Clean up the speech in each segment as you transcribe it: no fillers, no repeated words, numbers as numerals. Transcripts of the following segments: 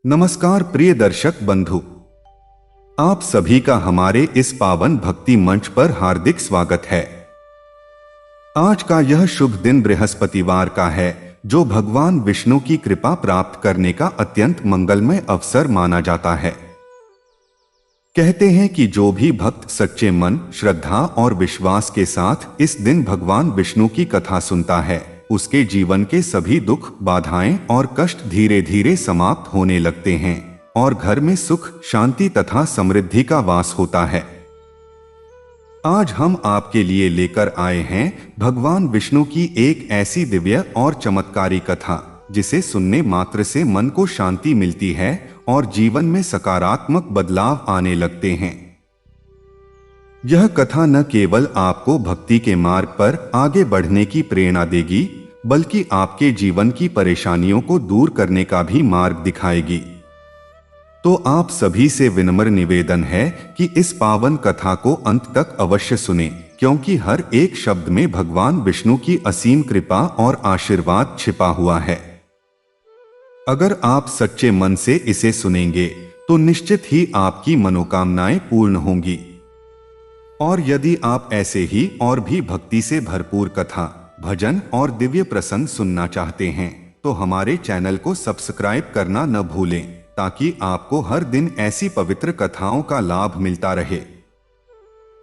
नमस्कार प्रिय दर्शक बंधु, आप सभी का हमारे इस पावन भक्ति मंच पर हार्दिक स्वागत है। आज का यह शुभ दिन बृहस्पतिवार का है, जो भगवान विष्णु की कृपा प्राप्त करने का अत्यंत मंगलमय अवसर माना जाता है। कहते हैं कि जो भी भक्त सच्चे मन, श्रद्धा और विश्वास के साथ इस दिन भगवान विष्णु की कथा सुनता है, उसके जीवन के सभी दुख, बाधाएं और कष्ट धीरे धीरे समाप्त होने लगते हैं और घर में सुख, शांति तथा समृद्धि का वास होता है। आज हम आपके लिए लेकर आए हैं भगवान विष्णु की एक ऐसी दिव्य और चमत्कारी कथा, जिसे सुनने मात्र से मन को शांति मिलती है और जीवन में सकारात्मक बदलाव आने लगते हैं। यह कथा न केवल आपको भक्ति के मार्ग पर आगे बढ़ने की प्रेरणा देगी, बल्कि आपके जीवन की परेशानियों को दूर करने का भी मार्ग दिखाएगी। तो आप सभी से विनम्र निवेदन है कि इस पावन कथा को अंत तक अवश्य सुनें, क्योंकि हर एक शब्द में भगवान विष्णु की असीम कृपा और आशीर्वाद छिपा हुआ है। अगर आप सच्चे मन से इसे सुनेंगे तो निश्चित ही आपकी मनोकामनाएं पूर्ण होंगी। और यदि आप ऐसे ही और भी भक्ति से भरपूर कथा, भजन और दिव्य प्रसंग सुनना चाहते हैं तो हमारे चैनल को सब्सक्राइब करना न भूलें, ताकि आपको हर दिन ऐसी पवित्र कथाओं का लाभ मिलता रहे।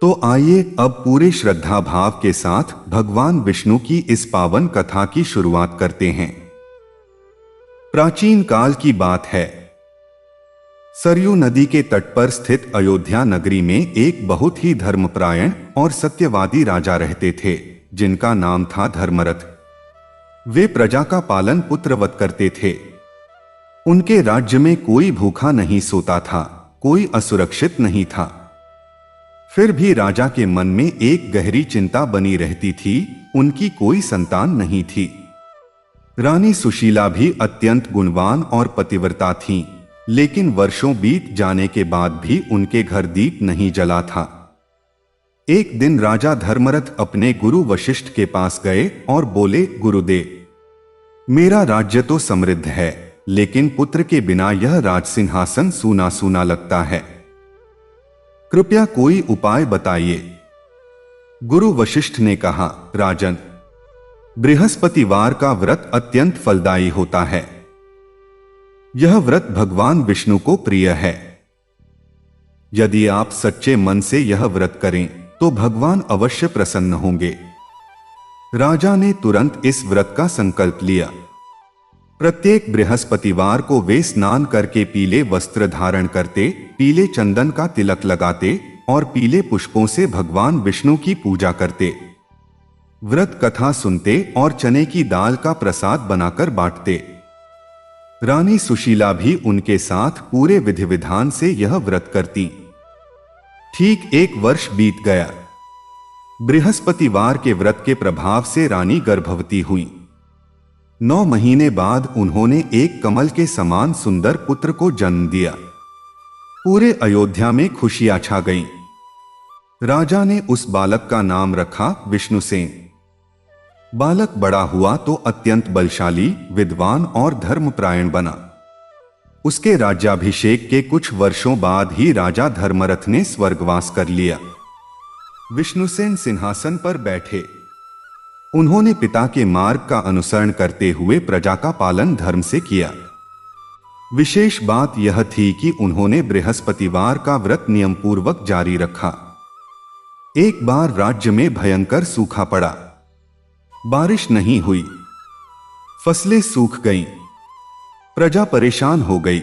तो आइए अब पूरे श्रद्धा भाव के साथ भगवान विष्णु की इस पावन कथा की शुरुआत करते हैं। प्राचीन काल की बात है। सरयू नदी के तट पर स्थित अयोध्या नगरी में एक बहुत ही धर्मपरायण और सत्यवादी राजा रहते थे, जिनका नाम था धर्मरथ। वे प्रजा का पालन पुत्रवत करते थे। उनके राज्य में कोई भूखा नहीं सोता था, कोई असुरक्षित नहीं था। फिर भी राजा के मन में एक गहरी चिंता बनी रहती थी, उनकी कोई संतान नहीं थी। रानी सुशीला भी अत्यंत गुणवान और पतिव्रता थीं, लेकिन वर्षों बीत जाने के बाद भी उनके घर दीप नहीं जला था। एक दिन राजा धर्मरथ अपने गुरु वशिष्ठ के पास गए और बोले, गुरुदेव, मेरा राज्य तो समृद्ध है, लेकिन पुत्र के बिना यह राजसिंहासन सूना सूना लगता है। कृपया कोई उपाय बताइए। गुरु वशिष्ठ ने कहा, राजन, बृहस्पतिवार का व्रत अत्यंत फलदायी होता है। यह व्रत भगवान विष्णु को प्रिय है। यदि आप सच्चे मन से यह व्रत करें तो भगवान अवश्य प्रसन्न होंगे। राजा ने तुरंत इस व्रत का संकल्प लिया। प्रत्येक बृहस्पतिवार को वे स्नान करके पीले वस्त्र धारण करते, पीले चंदन का तिलक लगाते और पीले पुष्पों से भगवान विष्णु की पूजा करते। व्रत कथा सुनते और चने की दाल का प्रसाद बनाकर बांटते। रानी सुशीला भी उनके साथ पूरे विधि विधान से यह व्रत करती। ठीक 1 वर्ष बीत गया। बृहस्पतिवार के व्रत के प्रभाव से रानी गर्भवती हुई। 9 महीने बाद उन्होंने एक कमल के समान सुंदर पुत्र को जन्म दिया। पूरे अयोध्या में खुशियां छा गईं। राजा ने उस बालक का नाम रखा विष्णुसेन। बालक बड़ा हुआ तो अत्यंत बलशाली, विद्वान और धर्मपरायण बना। उसके राज्याभिषेक के कुछ वर्षों बाद ही राजा धर्मरथ ने स्वर्गवास कर लिया। विष्णुसेन सिंहासन पर बैठे। उन्होंने पिता के मार्ग का अनुसरण करते हुए प्रजा का पालन धर्म से किया। विशेष बात यह थी कि उन्होंने बृहस्पतिवार का व्रत नियमपूर्वक जारी रखा। एक बार राज्य में भयंकर सूखा पड़ा। बारिश नहीं हुई, फसलें सूख गईं, प्रजा परेशान हो गई।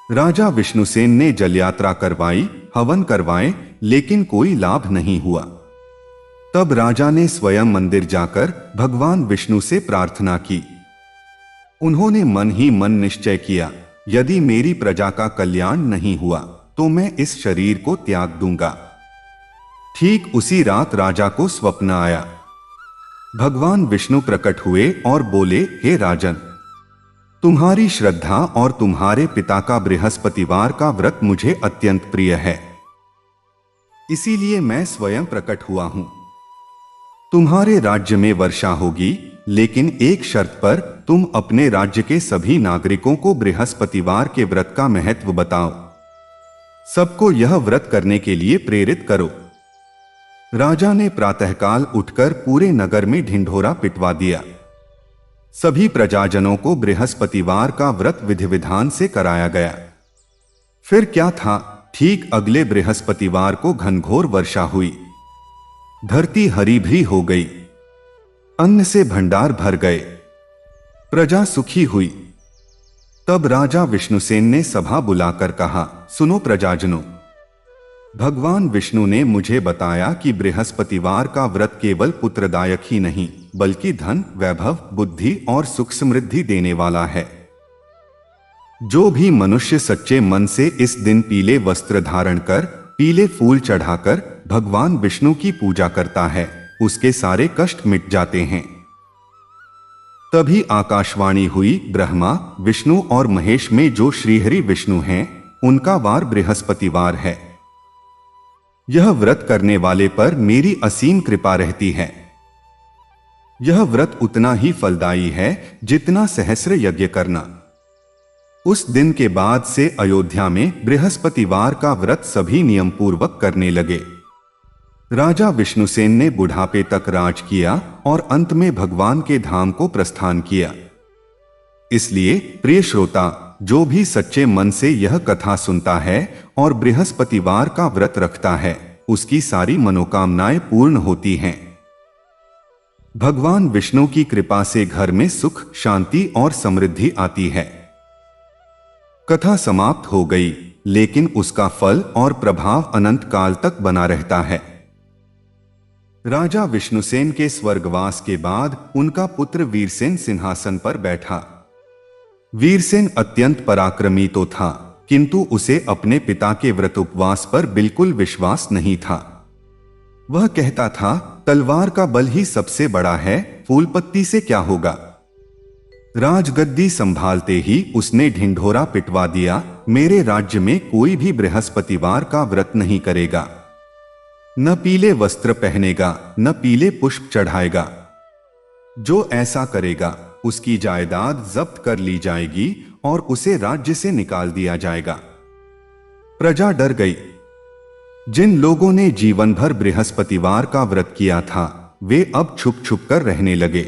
राजा विष्णुसेन ने जलयात्रा करवाई, हवन करवाए, लेकिन कोई लाभ नहीं हुआ। तब राजा ने स्वयं मंदिर जाकर भगवान विष्णु से प्रार्थना की। उन्होंने मन ही मन निश्चय किया, यदि मेरी प्रजा का कल्याण नहीं हुआ तो मैं इस शरीर को त्याग दूंगा। ठीक उसी रात राजा को स्वप्न आया। भगवान विष्णु प्रकट हुए और बोले, हे राजन, तुम्हारी श्रद्धा और तुम्हारे पिता का बृहस्पतिवार का व्रत मुझे अत्यंत प्रिय है, इसीलिए मैं स्वयं प्रकट हुआ हूं। तुम्हारे राज्य में वर्षा होगी, लेकिन एक शर्त पर, तुम अपने राज्य के सभी नागरिकों को बृहस्पतिवार के व्रत का महत्व बताओ। सबको यह व्रत करने के लिए प्रेरित करो। राजा ने प्रातःकाल उठकर पूरे नगर में ढिंढोरा पिटवा दिया। सभी प्रजाजनों को बृहस्पतिवार का व्रत विधि विधान से कराया गया। फिर क्या था, ठीक अगले बृहस्पतिवार को घनघोर वर्षा हुई। धरती हरी भरी हो गई, अन्न से भंडार भर गए, प्रजा सुखी हुई। तब राजा विष्णुसेन ने सभा बुलाकर कहा, सुनो प्रजाजनों, भगवान विष्णु ने मुझे बताया कि बृहस्पतिवार का व्रत केवल पुत्रदायक ही नहीं बल्कि धन, वैभव, बुद्धि और सुख समृद्धि देने वाला है। जो भी मनुष्य सच्चे मन से इस दिन पीले वस्त्र धारण कर, पीले फूल चढ़ाकर भगवान विष्णु की पूजा करता है, उसके सारे कष्ट मिट जाते हैं। तभी आकाशवाणी हुई, ब्रह्मा, विष्णु और महेश में जो श्रीहरि विष्णु हैं, उनका वार बृहस्पतिवार है। यह व्रत करने वाले पर मेरी असीम कृपा रहती है। यह व्रत उतना ही फलदायी है जितना सहस्र यज्ञ करना। उस दिन के बाद से अयोध्या में बृहस्पतिवार का व्रत सभी नियम पूर्वक करने लगे। राजा विष्णुसेन ने बुढ़ापे तक राज किया और अंत में भगवान के धाम को प्रस्थान किया। इसलिए प्रिय श्रोता, जो भी सच्चे मन से यह कथा सुनता है और बृहस्पतिवार का व्रत रखता है, उसकी सारी मनोकामनाएं पूर्ण होती हैं। भगवान विष्णु की कृपा से घर में सुख, शांति और समृद्धि आती है। कथा समाप्त हो गई, लेकिन उसका फल और प्रभाव अनंत काल तक बना रहता है। राजा विष्णुसेन के स्वर्गवास के बाद उनका पुत्र वीरसेन सिंहासन पर बैठा। वीरसेन अत्यंत पराक्रमी तो था, किंतु उसे अपने पिता के व्रत उपवास पर बिल्कुल विश्वास नहीं था। वह कहता था, तलवार का बल ही सबसे बड़ा है, फूलपत्ती से क्या होगा। राजगद्दी संभालते ही उसने ढिंढोरा पिटवा दिया, मेरे राज्य में कोई भी बृहस्पतिवार का व्रत नहीं करेगा, न पीले वस्त्र पहनेगा, न पीले पुष्प चढ़ाएगा। जो ऐसा करेगा उसकी जायदाद जब्त कर ली जाएगी और उसे राज्य से निकाल दिया जाएगा। प्रजा डर गई। जिन लोगों ने जीवन भर बृहस्पतिवार का व्रत किया था, वे अब छुप छुप कर रहने लगे।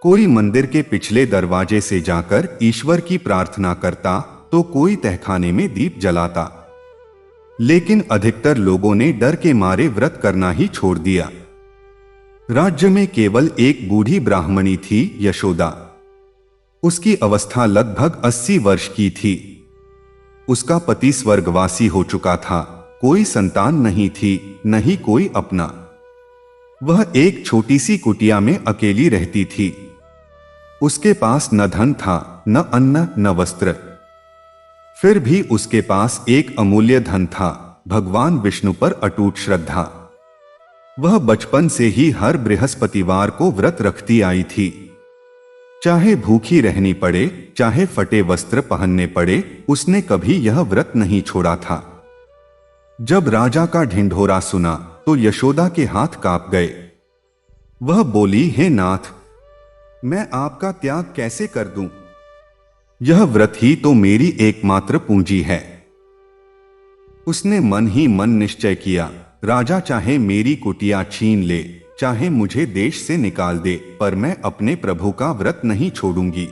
कोई मंदिर के पिछले दरवाजे से जाकर ईश्वर की प्रार्थना करता तो कोई तहखाने में दीप जलाता, लेकिन अधिकतर लोगों ने डर के मारे व्रत करना ही छोड़ दिया। राज्य में केवल एक बूढ़ी ब्राह्मणी थी, यशोदा। उसकी अवस्था लगभग 80 वर्ष की थी। उसका पति स्वर्गवासी हो चुका था, कोई संतान नहीं थी, न ही कोई अपना। वह एक छोटी सी कुटिया में अकेली रहती थी। उसके पास न धन था, न अन्न, न वस्त्र। फिर भी उसके पास एक अमूल्य धन था, भगवान विष्णु पर अटूट श्रद्धा। वह बचपन से ही हर बृहस्पतिवार को व्रत रखती आई थी। चाहे भूखी रहनी पड़े, चाहे फटे वस्त्र पहनने पड़े, उसने कभी यह व्रत नहीं छोड़ा था। जब राजा का ढिंढोरा सुना तो यशोदा के हाथ कांप गए। वह बोली, हे नाथ, मैं आपका त्याग कैसे कर दूं? यह व्रत ही तो मेरी एकमात्र पूंजी है। उसने मन ही मन निश्चय किया, राजा चाहे मेरी कुटिया छीन ले, चाहे मुझे देश से निकाल दे, पर मैं अपने प्रभु का व्रत नहीं छोड़ूंगी।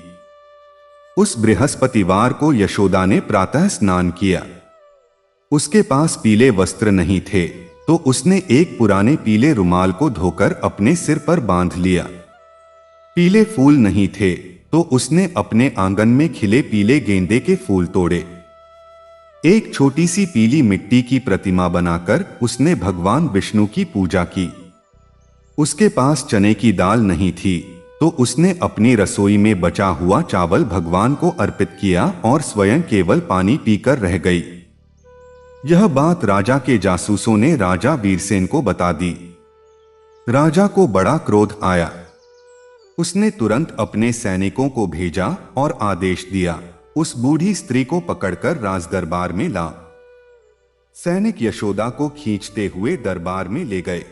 उस बृहस्पतिवार को यशोदा ने प्रातः स्नान किया। उसके पास पीले वस्त्र नहीं थे, तो उसने एक पुराने पीले रुमाल को धोकर अपने सिर पर बांध लिया। पीले फूल नहीं थे, तो उसने अपने आंगन में खिले पीले गेंदे के फूल तोड़े। एक छोटी सी पीली मिट्टी की प्रतिमा बनाकर उसने भगवान विष्णु की पूजा की। उसके पास चने की दाल नहीं थी, तो उसने अपनी रसोई में बचा हुआ चावल भगवान को अर्पित किया और स्वयं केवल पानी पीकर रह गई। यह बात राजा के जासूसों ने राजा वीरसेन को बता दी। राजा को बड़ा क्रोध आया। उसने तुरंत अपने सैनिकों को भेजा और आदेश दिया, उस बूढ़ी स्त्री को पकड़कर राज दरबार में ला। सैनिक यशोदा को खींचते हुए दरबार में ले गए।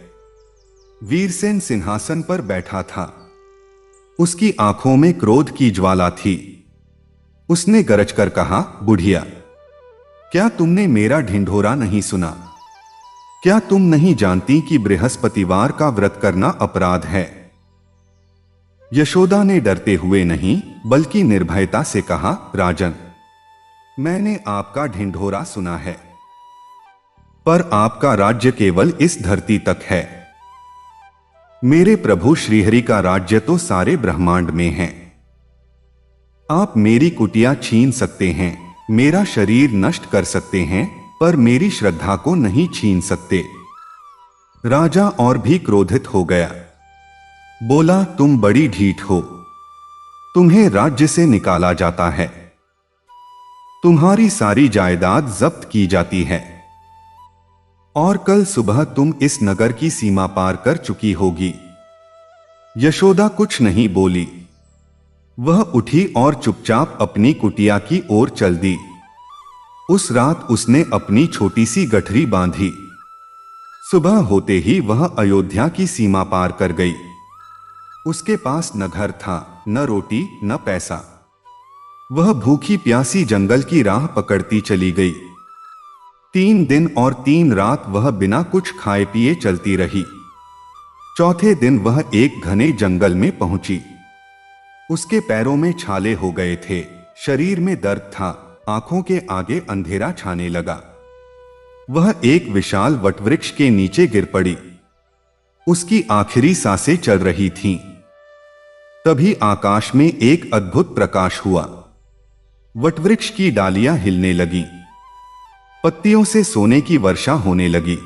वीरसेन सिंहासन पर बैठा था। उसकी आंखों में क्रोध की ज्वाला थी। उसने गरज कर कहा, बुढ़िया, क्या तुमने मेरा ढिंढोरा नहीं सुना? क्या तुम नहीं जानती कि बृहस्पतिवार का व्रत करना अपराध है? यशोदा ने डरते हुए नहीं बल्कि निर्भयता से कहा, राजन, मैंने आपका ढिंढोरा सुना है, पर आपका राज्य केवल इस धरती तक है। मेरे प्रभु श्रीहरि का राज्य तो सारे ब्रह्मांड में है। आप मेरी कुटिया छीन सकते हैं, मेरा शरीर नष्ट कर सकते हैं, पर मेरी श्रद्धा को नहीं छीन सकते। राजा और भी क्रोधित हो गया। बोला, तुम बड़ी ढीठ हो, तुम्हें राज्य से निकाला जाता है, तुम्हारी सारी जायदाद जब्त की जाती है, और कल सुबह तुम इस नगर की सीमा पार कर चुकी होगी। यशोदा कुछ नहीं बोली। वह उठी और चुपचाप अपनी कुटिया की ओर चल दी। उस रात उसने अपनी छोटी सी गठरी बांधी। सुबह होते ही वह अयोध्या की सीमा पार कर गई। उसके पास न घर था, न रोटी, न पैसा। वह भूखी प्यासी जंगल की राह पकड़ती चली गई। 3 दिन और 3 रात वह बिना कुछ खाए पिए चलती रही। चौथे दिन वह एक घने जंगल में पहुंची। उसके पैरों में छाले हो गए थे, शरीर में दर्द था, आंखों के आगे अंधेरा छाने लगा। वह एक विशाल वटवृक्ष के नीचे गिर पड़ी। उसकी आखिरी सांसें चल रही थीं। तभी आकाश में एक अद्भुत प्रकाश हुआ। वटवृक्ष की डालियां हिलने लगीं। पत्तियों से सोने की वर्षा होने लगी।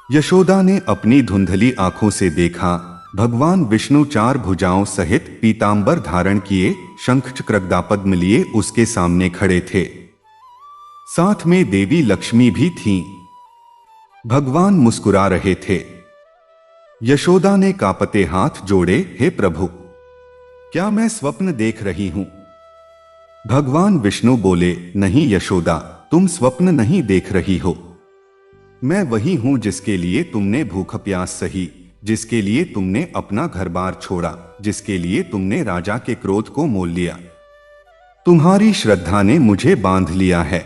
यशोदा ने अपनी धुंधली आंखों से देखा, भगवान विष्णु 4 भुजाओं सहित पीतांबर धारण किए, शंख चक्र गदा पद्म लिए उसके सामने खड़े थे। साथ में देवी लक्ष्मी भी थीं। भगवान मुस्कुरा रहे थे। यशोदा ने कांपते हाथ जोड़े, हे प्रभु, क्या मैं स्वप्न देख रही हूं? भगवान विष्णु बोले, नहीं यशोदा, तुम स्वप्न नहीं देख रही हो। मैं वही हूं जिसके लिए तुमने भूख प्यास सही, जिसके लिए तुमने अपना घर बार छोड़ा, जिसके लिए तुमने राजा के क्रोध को मोल लिया। तुम्हारी श्रद्धा ने मुझे बांध लिया है।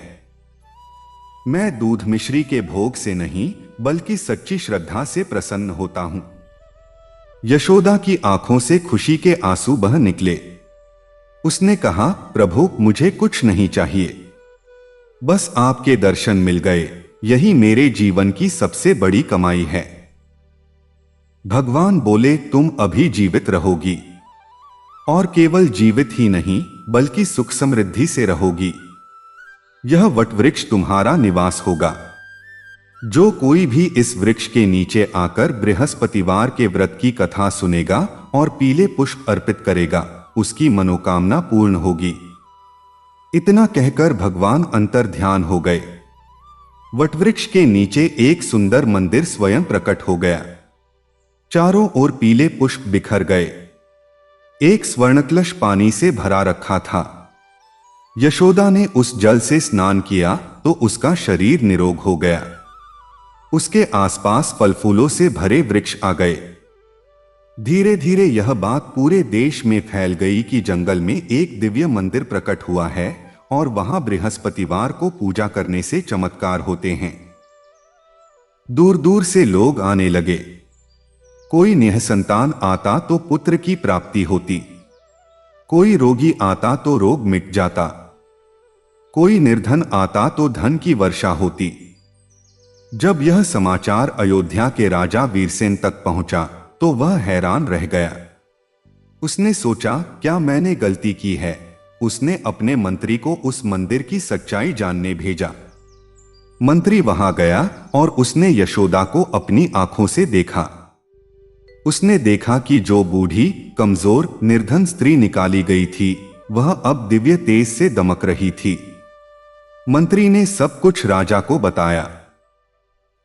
मैं दूध मिश्री के भोग से नहीं बल्कि सच्ची श्रद्धा से प्रसन्न होता हूं। यशोदा की आंखों से खुशी के आंसू बह निकले। उसने कहा, प्रभु, मुझे कुछ नहीं चाहिए, बस आपके दर्शन मिल गए, यही मेरे जीवन की सबसे बड़ी कमाई है। भगवान बोले, तुम अभी जीवित रहोगी, और केवल जीवित ही नहीं बल्कि सुख समृद्धि से रहोगी। यह वटवृक्ष तुम्हारा निवास होगा। जो कोई भी इस वृक्ष के नीचे आकर बृहस्पतिवार के व्रत की कथा सुनेगा और पीले पुष्प अर्पित करेगा, उसकी मनोकामना पूर्ण होगी। इतना कहकर भगवान अंतर ध्यान हो गए। वटवृक्ष के नीचे एक सुंदर मंदिर स्वयं प्रकट हो गया। चारों ओर पीले पुष्प बिखर गए। एक स्वर्णकलश पानी से भरा रखा था। यशोदा ने उस जल से स्नान किया तो उसका शरीर निरोग हो गया। उसके आसपास फल फूलों से भरे वृक्ष आ गए। धीरे धीरे यह बात पूरे देश में फैल गई कि जंगल में एक दिव्य मंदिर प्रकट हुआ है और वहां बृहस्पतिवार को पूजा करने से चमत्कार होते हैं। दूर दूर से लोग आने लगे। कोई निःसंतान आता तो पुत्र की प्राप्ति होती, कोई रोगी आता तो रोग मिट जाता, कोई निर्धन आता तो धन की वर्षा होती। जब यह समाचार अयोध्या के राजा वीरसेन तक पहुंचा तो वह हैरान रह गया। उसने सोचा, क्या मैंने गलती की है? उसने अपने मंत्री को उस मंदिर की सच्चाई जानने भेजा। मंत्री वहां गया और उसने यशोदा को अपनी आंखों से देखा। उसने देखा कि जो बूढ़ी, कमजोर, निर्धन स्त्री निकाली गई थी, वह अब दिव्य तेज से दमक रही थी। मंत्री ने सब कुछ राजा को बताया।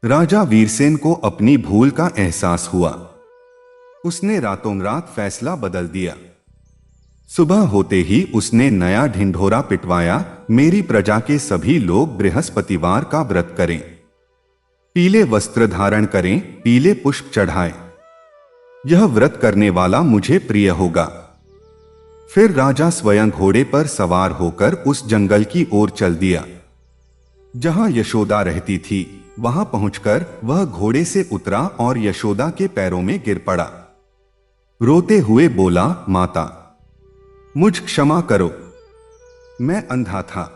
राजा वीरसेन को अपनी भूल का एहसास हुआ। उसने रातों रात फैसला बदल दिया। सुबह होते ही उसने नया ढिंढोरा पिटवाया, मेरी प्रजा के सभी लोग बृहस्पतिवार का व्रत करें, पीले वस्त्र धारण करें, पीले पुष्प चढ़ाएं। यह व्रत करने वाला मुझे प्रिय होगा। फिर राजा स्वयं घोड़े पर सवार होकर उस जंगल की ओर चल दिया। जहां यशोदा रहती थी वहां पहुंचकर वह घोड़े से उतरा और यशोदा के पैरों में गिर पड़ा। रोते हुए बोला, माता, मुझ क्षमा करो, मैं अंधा था,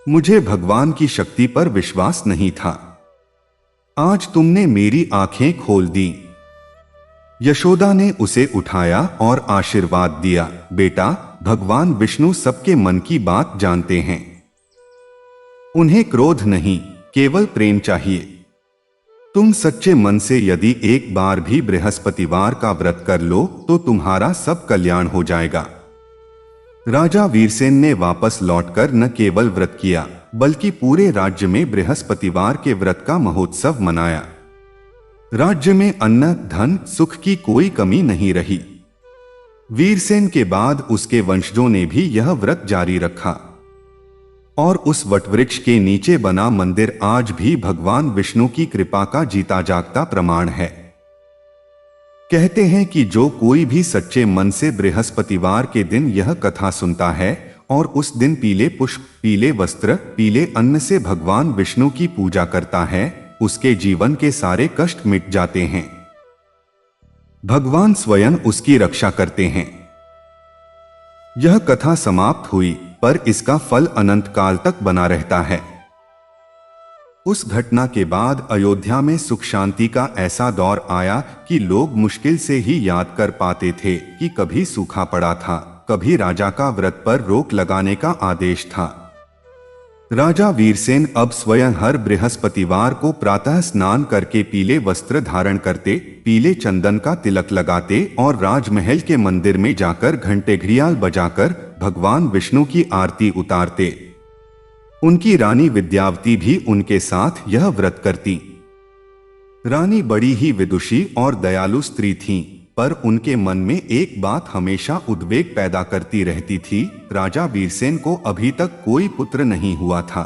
मुझे भगवान की शक्ति पर विश्वास नहीं था। आज तुमने मेरी आंखें खोल दी। यशोदा ने उसे उठाया और आशीर्वाद दिया, बेटा, भगवान विष्णु सबके मन की बात जानते हैं। उन्हें क्रोध नहीं, केवल प्रेम चाहिए। तुम सच्चे मन से यदि एक बार भी बृहस्पतिवार का व्रत कर लो तो तुम्हारा सब कल्याण हो जाएगा। राजा वीरसेन ने वापस लौटकर न केवल व्रत किया बल्कि पूरे राज्य में बृहस्पतिवार के व्रत का महोत्सव मनाया। राज्य में अन्न, धन, सुख की कोई कमी नहीं रही। वीरसेन के बाद उसके वंशजों ने भी यह व्रत जारी रखा और उस वटवृक्ष के नीचे बना मंदिर आज भी भगवान विष्णु की कृपा का जीता जागता प्रमाण है। कहते हैं कि जो कोई भी सच्चे मन से बृहस्पतिवार के दिन यह कथा सुनता है और उस दिन पीले पुष्प, पीले वस्त्र, पीले अन्न से भगवान विष्णु की पूजा करता है, उसके जीवन के सारे कष्ट मिट जाते हैं। भगवान स्वयं उसकी रक्षा करते हैं। यह कथा समाप्त हुई पर इसका फल अनंत काल तक बना रहता है। उस घटना के बाद अयोध्या में सुख शांति का ऐसा दौर आया कि लोग मुश्किल से ही याद कर पाते थे कि कभी सूखा पड़ा था, कभी राजा का व्रत पर रोक लगाने का आदेश था। राजा वीरसेन अब स्वयं हर बृहस्पतिवार को प्रातः स्नान करके पीले वस्त्र धारण करते, पीले चंदन का तिलक लगाते और राजमहल के मंदिर में जाकर घंटे घड़ियाल बजाकर भगवान विष्णु की आरती उतारते। उनकी रानी विद्यावती भी उनके साथ यह व्रत करती। रानी बड़ी ही विदुषी और दयालु स्त्री थीं, पर उनके मन में एक बात हमेशा उद्वेग पैदा करती रहती थी, राजा वीरसेन को अभी तक कोई पुत्र नहीं हुआ था।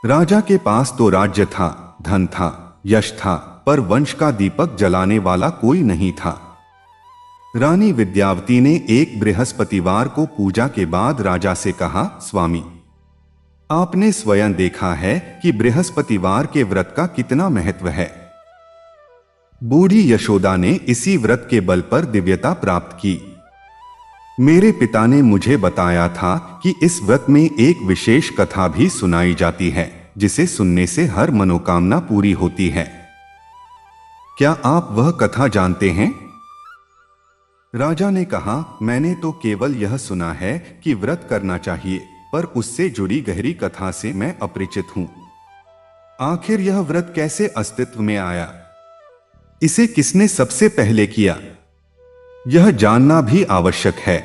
राजा के पास तो राज्य था, धन था, यश था, पर वंश का दीपक जलाने वाला कोई नहीं था। रानी विद्यावती ने एक बृहस्पतिवार को पूजा के बाद राजा से कहा, स्वामी, आपने स्वयं देखा है कि बृहस्पतिवार के व्रत का कितना महत्व है। बूढ़ी यशोदा ने इसी व्रत के बल पर दिव्यता प्राप्त की। मेरे पिता ने मुझे बताया था कि इस व्रत में एक विशेष कथा भी सुनाई जाती है जिसे सुनने से हर मनोकामना पूरी होती है। क्या आप वह कथा जानते हैं? राजा ने कहा, मैंने तो केवल यह सुना है कि व्रत करना चाहिए, पर उससे जुड़ी गहरी कथा से मैं अपरिचित हूं। आखिर यह व्रत कैसे अस्तित्व में आया? इसे किसने सबसे पहले किया? यह जानना भी आवश्यक है।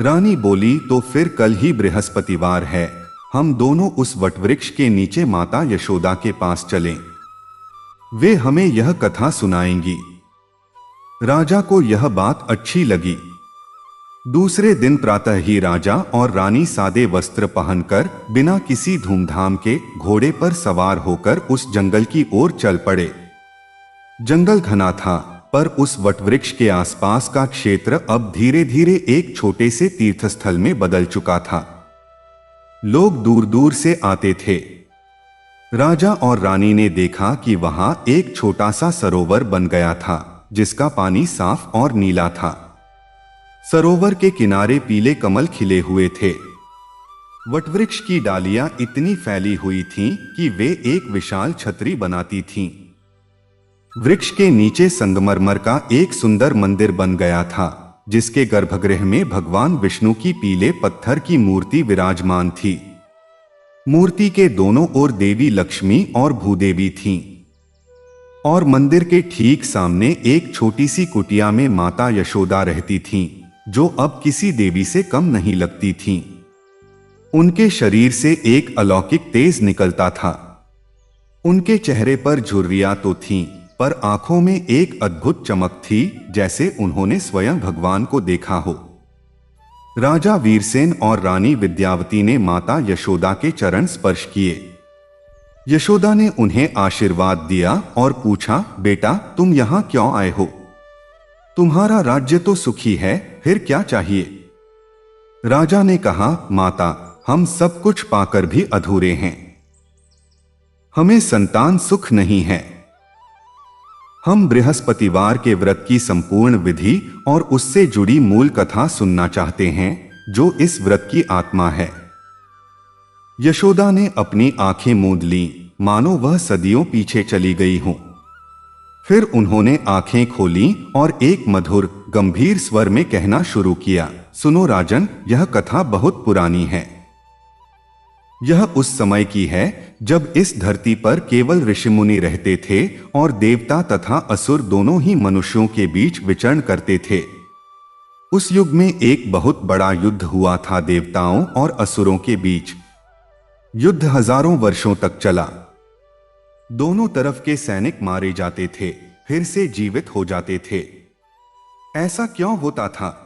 रानी बोली, तो फिर कल ही बृहस्पतिवार है, हम दोनों उस वटवृक्ष के नीचे माता यशोदा के पास चलें। वे हमें यह कथा सुनाएंगी। राजा को यह बात अच्छी लगी। दूसरे दिन प्रातः ही राजा और रानी सादे वस्त्र पहनकर बिना किसी धूमधाम के घोड़े पर सवार होकर उस जंगल की ओर चल पड़े। जंगल घना था, पर उस वटवृक्ष के आसपास का क्षेत्र अब धीरे धीरे एक छोटे से तीर्थस्थल में बदल चुका था। लोग दूर दूर से आते थे। राजा और रानी ने देखा कि वहां एक छोटा सा सरोवर बन गया था जिसका पानी साफ और नीला था। सरोवर के किनारे पीले कमल खिले हुए थे। वटवृक्ष की डालियां इतनी फैली हुई थीं कि वे एक विशाल छतरी बनाती थीं। वृक्ष के नीचे संगमरमर का एक सुंदर मंदिर बन गया था जिसके गर्भगृह में भगवान विष्णु की पीले पत्थर की मूर्ति विराजमान थी। मूर्ति के दोनों ओर देवी लक्ष्मी और भूदेवी थीं और मंदिर के ठीक सामने एक छोटी सी कुटिया में माता यशोदा रहती थीं, जो अब किसी देवी से कम नहीं लगती थीं। उनके शरीर से एक अलौकिक तेज निकलता था। उनके चेहरे पर झुर्रियां तो थीं, पर आंखों में एक अद्भुत चमक थी, जैसे उन्होंने स्वयं भगवान को देखा हो। राजा वीरसेन और रानी विद्यावती ने माता यशोदा के चरण स्पर्श किए। यशोदा ने उन्हें आशीर्वाद दिया और पूछा, बेटा, तुम यहां क्यों आए हो? तुम्हारा राज्य तो सुखी है, फिर क्या चाहिए? राजा ने कहा, माता, हम सब कुछ पाकर भी अधूरे हैं। हमें संतान सुख नहीं है। हम बृहस्पतिवार के व्रत की संपूर्ण विधि और उससे जुड़ी मूल कथा सुनना चाहते हैं, जो इस व्रत की आत्मा है। यशोदा ने अपनी आंखें मूंद लीं, मानो वह सदियों पीछे चली गई हों। फिर उन्होंने आंखें खोलीं और एक मधुर गंभीर स्वर में कहना शुरू किया, सुनो राजन, यह कथा बहुत पुरानी है। यह उस समय की है जब इस धरती पर केवल ऋषिमुनि रहते थे और देवता तथा असुर दोनों ही मनुष्यों के बीच विचरण करते थे। उस युग में एक बहुत बड़ा युद्ध हुआ था देवताओं और असुरों के बीच। युद्ध हजारों वर्षों तक चला। दोनों तरफ के सैनिक मारे जाते थे, फिर से जीवित हो जाते थे। ऐसा क्यों होता था?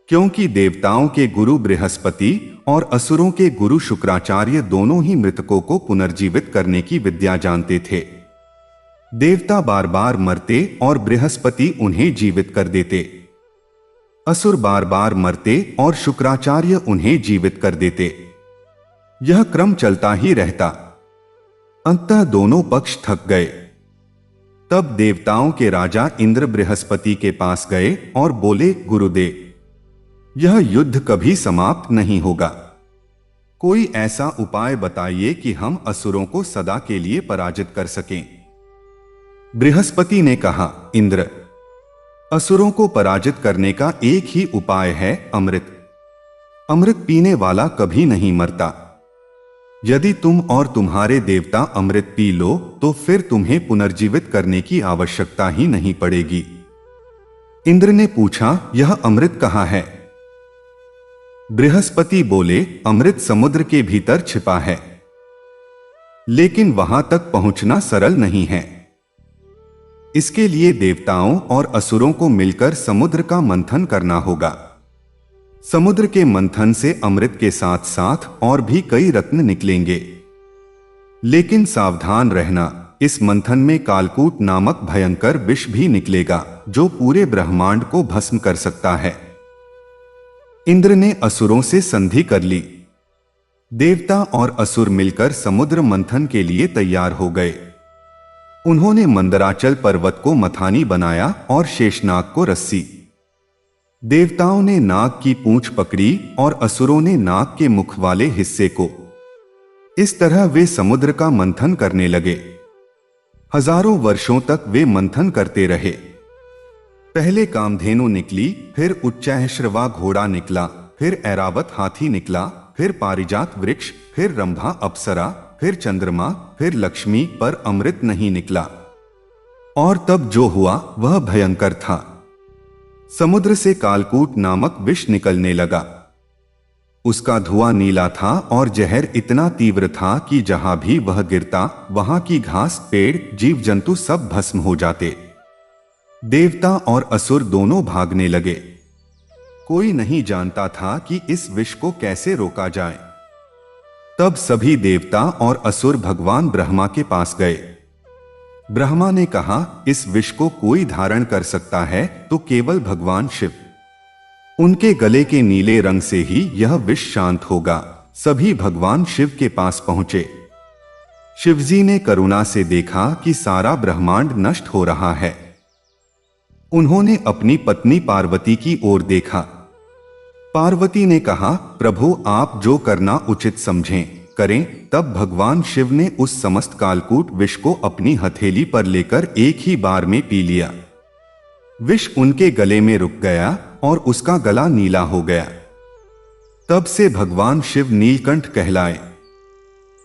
क्योंकि देवताओं के गुरु बृहस्पति और असुरों के गुरु शुक्राचार्य दोनों ही मृतकों को पुनर्जीवित करने की विद्या जानते थे। देवता बार बार मरते और बृहस्पति उन्हें जीवित कर देते। असुर बार बार मरते और शुक्राचार्य उन्हें जीवित कर देते। यह क्रम चलता ही रहता। अंततः दोनों पक्ष थक गए। तब देवताओं के राजा इंद्र बृहस्पति के पास गए और बोले, गुरुदेव, यह युद्ध कभी समाप्त नहीं होगा। कोई ऐसा उपाय बताइए कि हम असुरों को सदा के लिए पराजित कर सकें। बृहस्पति ने कहा, इंद्र, असुरों को पराजित करने का एक ही उपाय है, अमृत। अमृत पीने वाला कभी नहीं मरता। यदि तुम और तुम्हारे देवता अमृत पी लो तो फिर तुम्हें पुनर्जीवित करने की आवश्यकता ही नहीं पड़ेगी। इंद्र ने पूछा, यह अमृत कहाँ है? बृहस्पति बोले, अमृत समुद्र के भीतर छिपा है, लेकिन वहां तक पहुंचना सरल नहीं है। इसके लिए देवताओं और असुरों को मिलकर समुद्र का मंथन करना होगा। समुद्र के मंथन से अमृत के साथ साथ और भी कई रत्न निकलेंगे। लेकिन सावधान रहना, इस मंथन में कालकूट नामक भयंकर विष भी निकलेगा, जो पूरे ब्रह्मांड को भस्म कर सकता है। इंद्र ने असुरों से संधि कर ली। देवता और असुर मिलकर समुद्र मंथन के लिए तैयार हो गए। उन्होंने मंदराचल पर्वत को मथानी बनाया और शेषनाग को रस्सी। देवताओं ने नाग की पूंछ पकड़ी और असुरों ने नाग के मुख वाले हिस्से को। इस तरह वे समुद्र का मंथन करने लगे। हजारों वर्षों तक वे मंथन करते रहे। पहले कामधेनु निकली, फिर उच्चैःश्रवा घोड़ा निकला, फिर ऐरावत हाथी निकला, फिर पारिजात वृक्ष, फिर रंभा अप्सरा, फिर चंद्रमा, फिर लक्ष्मी, पर अमृत नहीं निकला। और तब जो हुआ वह भयंकर था। समुद्र से कालकूट नामक विष निकलने लगा। उसका धुआं नीला था और जहर इतना तीव्र था कि जहां भी वह गिरता वहां की घास, पेड़, जीव जंतु सब भस्म हो जाते। देवता और असुर दोनों भागने लगे। कोई नहीं जानता था कि इस विष को कैसे रोका जाए। तब सभी देवता और असुर भगवान ब्रह्मा के पास गए। ब्रह्मा ने कहा, इस विष को कोई धारण कर सकता है तो केवल भगवान शिव। उनके गले के नीले रंग से ही यह विष शांत होगा। सभी भगवान शिव के पास पहुंचे। शिवजी ने करुणा से देखा कि सारा ब्रह्मांड नष्ट हो रहा है। उन्होंने अपनी पत्नी पार्वती की ओर देखा। पार्वती ने कहा, प्रभु, आप जो करना उचित समझें करें। तब भगवान शिव ने उस समस्त कालकूट विष को अपनी हथेली पर लेकर एक ही बार में पी लिया। विष उनके गले में रुक गया और उसका गला नीला हो गया। तब से भगवान शिव नीलकंठ कहलाए।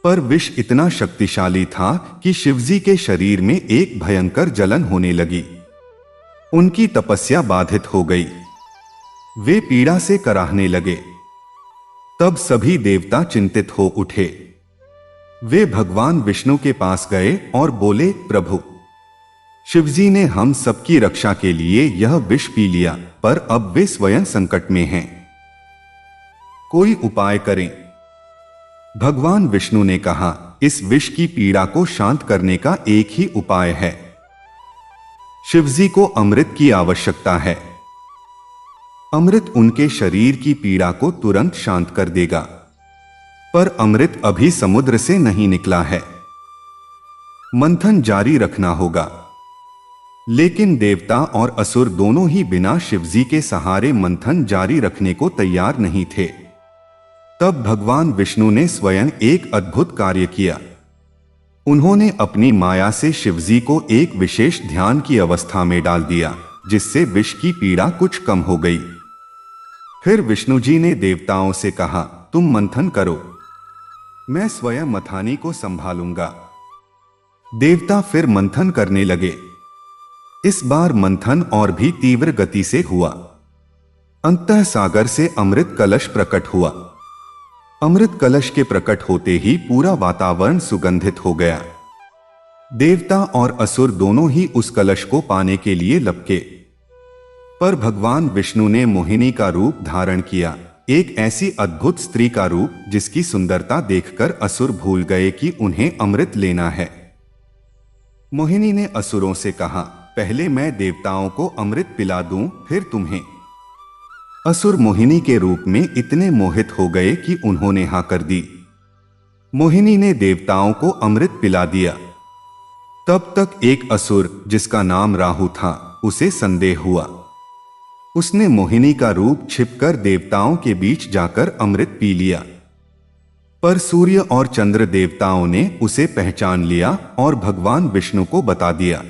पर विष इतना शक्तिशाली था कि शिवजी के शरीर में एक भयंकर जलन होने लगी। उनकी तपस्या बाधित हो गई। वे पीड़ा से कराहने लगे। तब सभी देवता चिंतित हो उठे। वे भगवान विष्णु के पास गए और बोले, प्रभु, शिवजी ने हम सबकी रक्षा के लिए यह विष पी लिया, पर अब वे स्वयं संकट में हैं। कोई उपाय करें। भगवान विष्णु ने कहा, इस विष की पीड़ा को शांत करने का एक ही उपाय है। शिवजी को अमृत की आवश्यकता है। अमृत उनके शरीर की पीड़ा को तुरंत शांत कर देगा, पर अमृत अभी समुद्र से नहीं निकला है। मंथन जारी रखना होगा। लेकिन देवता और असुर दोनों ही बिना शिवजी के सहारे मंथन जारी रखने को तैयार नहीं थे। तब भगवान विष्णु ने स्वयं एक अद्भुत कार्य किया। उन्होंने अपनी माया से शिवजी को एक विशेष ध्यान की अवस्था में डाल दिया, जिससे विष की पीड़ा कुछ कम हो गई। फिर विष्णु जी ने देवताओं से कहा, तुम मंथन करो, मैं स्वयं मथानी को संभालूंगा। देवता फिर मंथन करने लगे। इस बार मंथन और भी तीव्र गति से हुआ। अंतः सागर से अमृत कलश प्रकट हुआ। अमृत कलश के प्रकट होते ही पूरा वातावरण सुगंधित हो गया। देवता और असुर दोनों ही उस कलश को पाने के लिए लपके, पर भगवान विष्णु ने मोहिनी का रूप धारण किया, एक ऐसी अद्भुत स्त्री का रूप जिसकी सुंदरता देखकर असुर भूल गए कि उन्हें अमृत लेना है। मोहिनी ने असुरों से कहा, पहले मैं देवताओं को अमृत पिला दूं, फिर तुम्हें। असुर मोहिनी के रूप में इतने मोहित हो गए कि उन्होंने हाँ कर दी। मोहिनी ने देवताओं को अमृत पिला दिया। तब तक एक असुर जिसका नाम राहु था, उसे संदेह हुआ। उसने मोहिनी का रूप छिपकर देवताओं के बीच जाकर अमृत पी लिया, पर सूर्य और चंद्र देवताओं ने उसे पहचान लिया और भगवान विष्णु को बता दिया।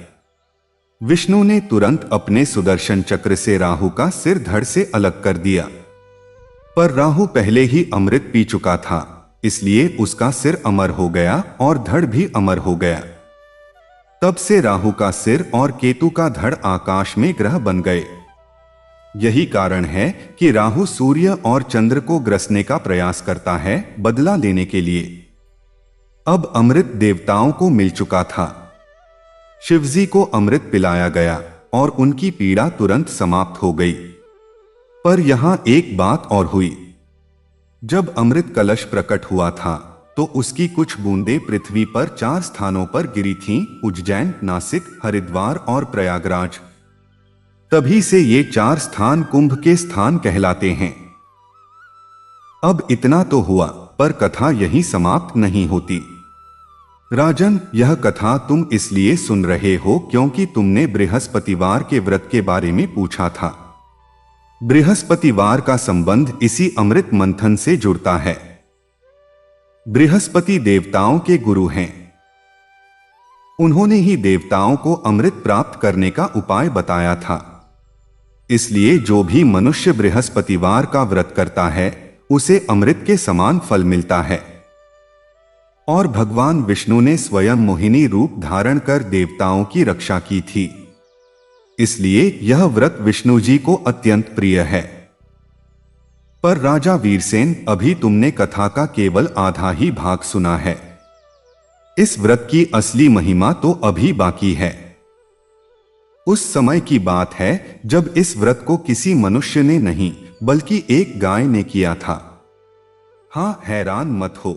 विष्णु ने तुरंत अपने सुदर्शन चक्र से राहु का सिर धड़ से अलग कर दिया, पर राहु पहले ही अमृत पी चुका था, इसलिए उसका सिर अमर हो गया और धड़ भी अमर हो गया। तब से राहु का सिर और केतु का धड़ आकाश में ग्रह बन गए। यही कारण है कि राहु सूर्य और चंद्र को ग्रसने का प्रयास करता है, बदला लेने के लिए। अब अमृत देवताओं को मिल चुका था। शिवजी को अमृत पिलाया गया और उनकी पीड़ा तुरंत समाप्त हो गई। पर यहां एक बात और हुई। जब अमृत कलश प्रकट हुआ था तो उसकी कुछ बूंदें पृथ्वी पर 4 स्थानों पर गिरी थीं, उज्जैन, नासिक, हरिद्वार और प्रयागराज। तभी से ये 4 स्थान कुंभ के स्थान कहलाते हैं। अब इतना तो हुआ, पर कथा यहीं समाप्त नहीं होती। राजन, यह कथा तुम इसलिए सुन रहे हो क्योंकि तुमने बृहस्पतिवार के व्रत के बारे में पूछा था। बृहस्पतिवार का संबंध इसी अमृत मंथन से जुड़ता है। बृहस्पति देवताओं के गुरु हैं। उन्होंने ही देवताओं को अमृत प्राप्त करने का उपाय बताया था। इसलिए जो भी मनुष्य बृहस्पतिवार का व्रत करता है, उसे अमृत के समान फल मिलता है। और भगवान विष्णु ने स्वयं मोहिनी रूप धारण कर देवताओं की रक्षा की थी। इसलिए यह व्रत विष्णु जी को अत्यंत प्रिय है। पर राजा वीरसेन, अभी तुमने कथा का केवल आधा ही भाग सुना है। इस व्रत की असली महिमा तो अभी बाकी है। उस समय की बात है जब इस व्रत को किसी मनुष्य ने नहीं बल्कि एक गाय ने किया था। हां, हैरान मत हो।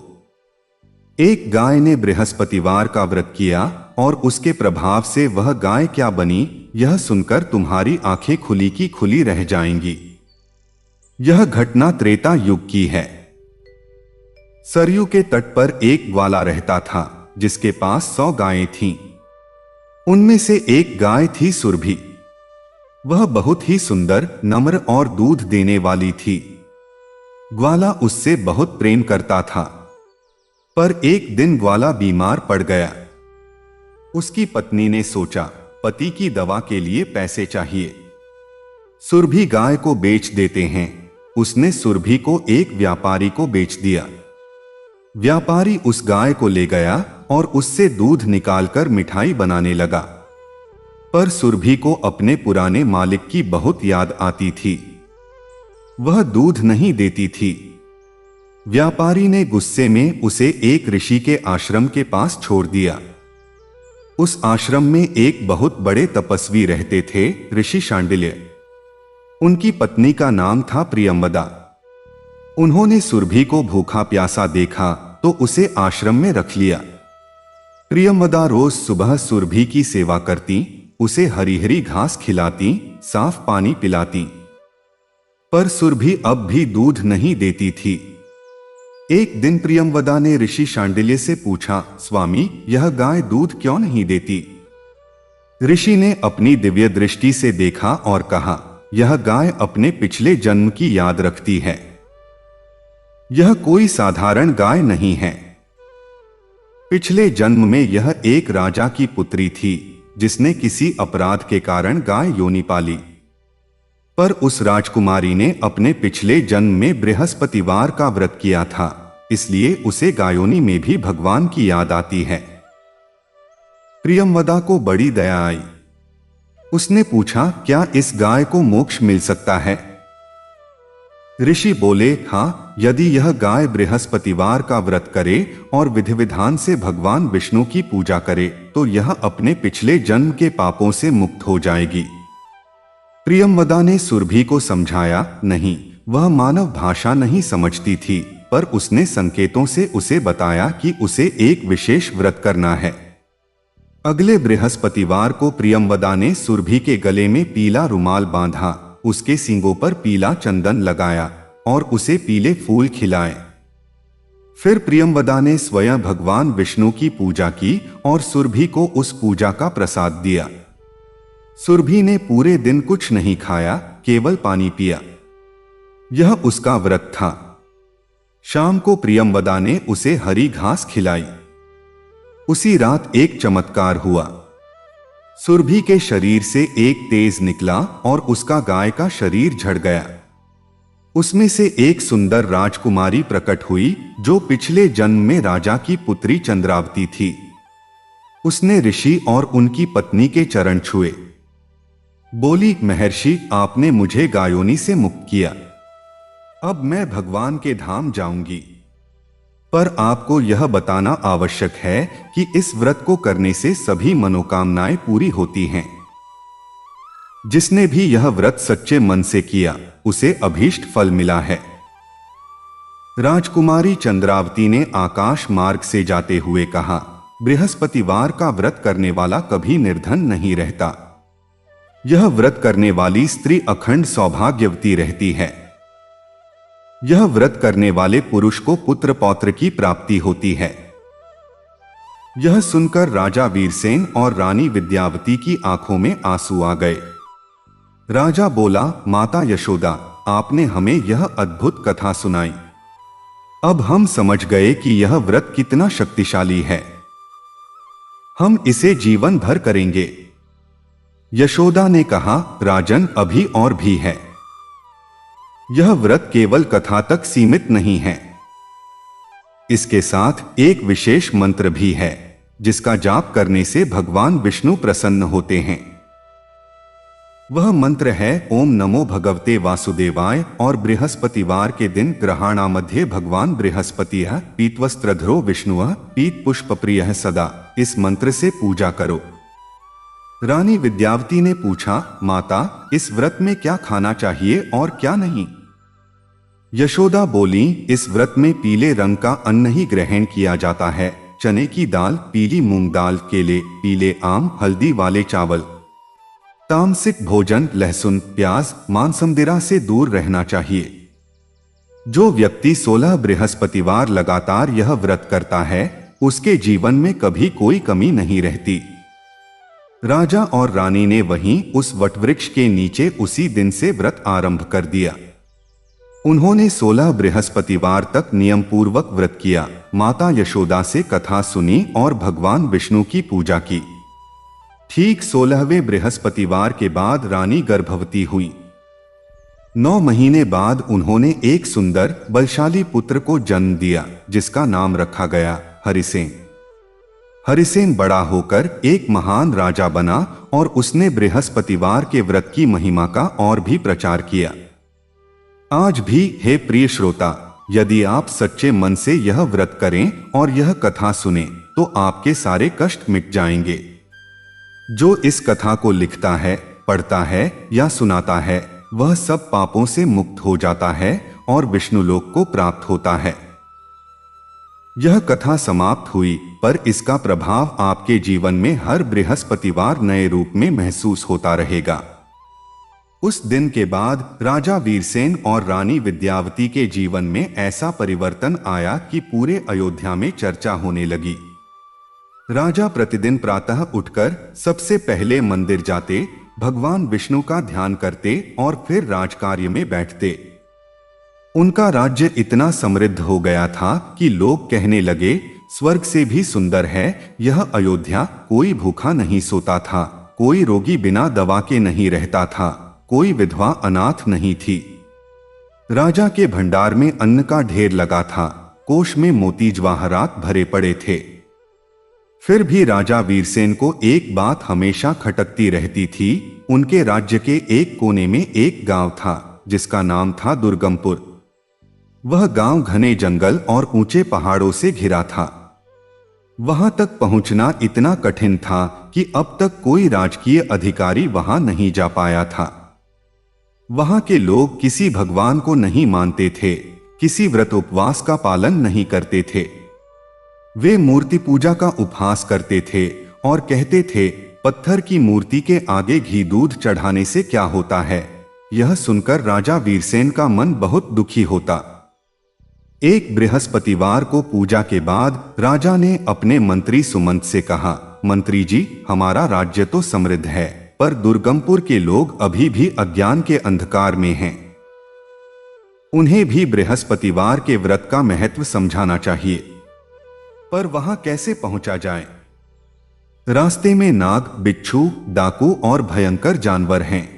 एक गाय ने बृहस्पतिवार का व्रत किया और उसके प्रभाव से वह गाय क्या बनी, यह सुनकर तुम्हारी आंखें खुली की खुली रह जाएंगी। यह घटना त्रेता युग की है। सरयू के तट पर एक ग्वाला रहता था जिसके पास 100 गायें थीं। उनमें से एक गाय थी सुरभि। वह बहुत ही सुंदर, नम्र और दूध देने वाली थी। ग्वाला उससे बहुत प्रेम करता था। पर एक दिन ग्वाला बीमार पड़ गया। उसकी पत्नी ने सोचा, पति की दवा के लिए पैसे चाहिए, सुरभि गाय को बेच देते हैं। उसने सुरभि को एक व्यापारी को बेच दिया। व्यापारी उस गाय को ले गया और उससे दूध निकालकर मिठाई बनाने लगा। पर सुरभि को अपने पुराने मालिक की बहुत याद आती थी। वह दूध नहीं देती थी। व्यापारी ने गुस्से में उसे एक ऋषि के आश्रम के पास छोड़ दिया। उस आश्रम में एक बहुत बड़े तपस्वी रहते थे, ऋषि शांडिल्य। उनकी पत्नी का नाम था प्रियंवदा। उन्होंने सुरभि को भूखा प्यासा देखा तो उसे आश्रम में रख लिया। प्रियंवदा रोज सुबह सुरभि की सेवा करती उसे हरी हरी घास खिलाती, साफ पानी पिलाती। पर सुरभि अब भी दूध नहीं देती थी। एक दिन प्रियंवदा ने ऋषि शांडिल्य से पूछा, स्वामी, यह गाय दूध क्यों नहीं देती? ऋषि ने अपनी दिव्य दृष्टि से देखा और कहा, यह गाय अपने पिछले जन्म की याद रखती है। यह कोई साधारण गाय नहीं है। पिछले जन्म में यह एक राजा की पुत्री थी जिसने किसी अपराध के कारण गाय योनि पाली। पर उस राजकुमारी ने अपने पिछले जन्म में बृहस्पतिवार का व्रत किया था, इसलिए उसे गायोनि में भी भगवान की याद आती है। प्रियंवदा को बड़ी दया आई। उसने पूछा, क्या इस गाय को मोक्ष मिल सकता है? ऋषि बोले, हाँ, यदि यह गाय बृहस्पतिवार का व्रत करे और विधि विधान से भगवान विष्णु की पूजा करे तो यह अपने पिछले जन्म के पापों से मुक्त हो जाएगी। प्रियंवदा ने सुरभि को समझाया, नहीं, वह मानव भाषा नहीं समझती थी, पर उसने संकेतों से उसे बताया कि उसे एक विशेष व्रत करना है। अगले बृहस्पतिवार को प्रियंवदा ने सुरभि के गले में पीला रुमाल बांधा, उसके सींगों पर पीला चंदन लगाया और उसे पीले फूल खिलाए। फिर प्रियंवदा ने स्वयं भगवान विष्णु की पूजा की और सुरभि को उस पूजा का प्रसाद दिया। सुरभि ने पूरे दिन कुछ नहीं खाया, केवल पानी पिया। यह उसका व्रत था। शाम को प्रियंवदा ने उसे हरी घास खिलाई। उसी रात एक चमत्कार हुआ। सुरभि के शरीर से एक तेज निकला और उसका गाय का शरीर झड़ गया। उसमें से एक सुंदर राजकुमारी प्रकट हुई जो पिछले जन्म में राजा की पुत्री चंद्रावती थी। उसने ऋषि और उनकी पत्नी के चरण छुए। बोली, महर्षि, आपने मुझे गायोनि से मुक्त किया। अब मैं भगवान के धाम जाऊंगी। पर आपको यह बताना आवश्यक है कि इस व्रत को करने से सभी मनोकामनाएं पूरी होती हैं। जिसने भी यह व्रत सच्चे मन से किया उसे अभीष्ट फल मिला है। राजकुमारी चंद्रावती ने आकाश मार्ग से जाते हुए कहा, बृहस्पतिवार का व्रत करने वाला कभी निर्धन नहीं रहता। यह व्रत करने वाली स्त्री अखंड सौभाग्यवती रहती है। यह व्रत करने वाले पुरुष को पुत्र पौत्र की प्राप्ति होती है। यह सुनकर राजा वीरसेन और रानी विद्यावती की आंखों में आंसू आ गए। राजा बोला, माता यशोदा, आपने हमें यह अद्भुत कथा सुनाई। अब हम समझ गए कि यह व्रत कितना शक्तिशाली है। हम इसे जीवन भर करेंगे। यशोदा ने कहा, राजन, अभी और भी है। यह व्रत केवल कथा तक सीमित नहीं है। इसके साथ एक विशेष मंत्र भी है जिसका जाप करने से भगवान विष्णु प्रसन्न होते हैं। वह मंत्र है, ओम नमो भगवते वासुदेवाय। और बृहस्पतिवार के दिन ग्रहाणा मध्य भगवान बृहस्पतिः पीतवस्त्रधरो विष्णुः पीत पुष्प प्रियः सदा। इस मंत्र से पूजा करो। रानी विद्यावती ने पूछा, माता, इस व्रत में क्या खाना चाहिए और क्या नहीं? यशोदा बोली, इस व्रत में पीले रंग का अन्न ही ग्रहण किया जाता है। चने की दाल, पीली मूंग दाल, केले, पीले आम, हल्दी वाले चावल। तामसिक भोजन, लहसुन, प्याज, मांसमदिरा से दूर रहना चाहिए। जो व्यक्ति 16 बृहस्पतिवार लगातार यह व्रत करता है उसके जीवन में कभी कोई कमी नहीं रहती। राजा और रानी ने वहीं उस वटवृक्ष के नीचे उसी दिन से व्रत आरंभ कर दिया। उन्होंने 16 बृहस्पतिवार तक नियम पूर्वक व्रत किया, माता यशोदा से कथा सुनी और भगवान विष्णु की पूजा की। ठीक 16वें बृहस्पतिवार के बाद रानी गर्भवती हुई। 9 महीने बाद उन्होंने एक सुंदर बलशाली पुत्र को जन्म दिया जिसका नाम रखा गया हरिसेन। हरिसेन बड़ा होकर एक महान राजा बना और उसने बृहस्पतिवार के व्रत की महिमा का और भी प्रचार किया। आज भी, हे प्रिय श्रोता, यदि आप सच्चे मन से यह व्रत करें और यह कथा सुने तो आपके सारे कष्ट मिट जाएंगे। जो इस कथा को लिखता है, पढ़ता है या सुनाता है वह सब पापों से मुक्त हो जाता है और विष्णु लोक को प्राप्त होता है। यह कथा समाप्त हुई, पर इसका प्रभाव आपके जीवन में हर बृहस्पतिवार नए रूप में महसूस होता रहेगा। उस दिन के बाद राजा वीरसेन और रानी विद्यावती के जीवन में ऐसा परिवर्तन आया कि पूरे अयोध्या में चर्चा होने लगी। राजा प्रतिदिन प्रातः उठकर सबसे पहले मंदिर जाते, भगवान विष्णु का ध्यान करते और फिर राजकार्य में बैठते। उनका राज्य इतना समृद्ध हो गया था कि लोग कहने लगे, स्वर्ग से भी सुंदर है यह अयोध्या। कोई भूखा नहीं सोता था, कोई रोगी बिना दवा के नहीं रहता था, कोई विधवा अनाथ नहीं थी। राजा के भंडार में अन्न का ढेर लगा था, कोष में मोती जवाहरात भरे पड़े थे। फिर भी राजा वीरसेन को एक बात हमेशा खटकती रहती थी। उनके राज्य के एक कोने में एक गांव था जिसका नाम था दुर्गमपुर। वह गांव घने जंगल और ऊंचे पहाड़ों से घिरा था। वहां तक पहुंचना इतना कठिन था कि अब तक कोई राजकीय अधिकारी वहां नहीं जा पाया था। वहां के लोग किसी भगवान को नहीं मानते थे, किसी व्रत उपवास का पालन नहीं करते थे। वे मूर्ति पूजा का उपहास करते थे और कहते थे, पत्थर की मूर्ति के आगे घी दूध चढ़ाने से क्या होता है। यह सुनकर राजा वीरसेन का मन बहुत दुखी होता। एक बृहस्पतिवार को पूजा के बाद राजा ने अपने मंत्री सुमंत से कहा, मंत्री जी, हमारा राज्य तो समृद्ध है, पर दुर्गमपुर के लोग अभी भी अज्ञान के अंधकार में हैं। उन्हें भी बृहस्पतिवार के व्रत का महत्व समझाना चाहिए, पर वहां कैसे पहुंचा जाए। रास्ते में नाग, बिच्छू, डाकू और भयंकर जानवर हैं।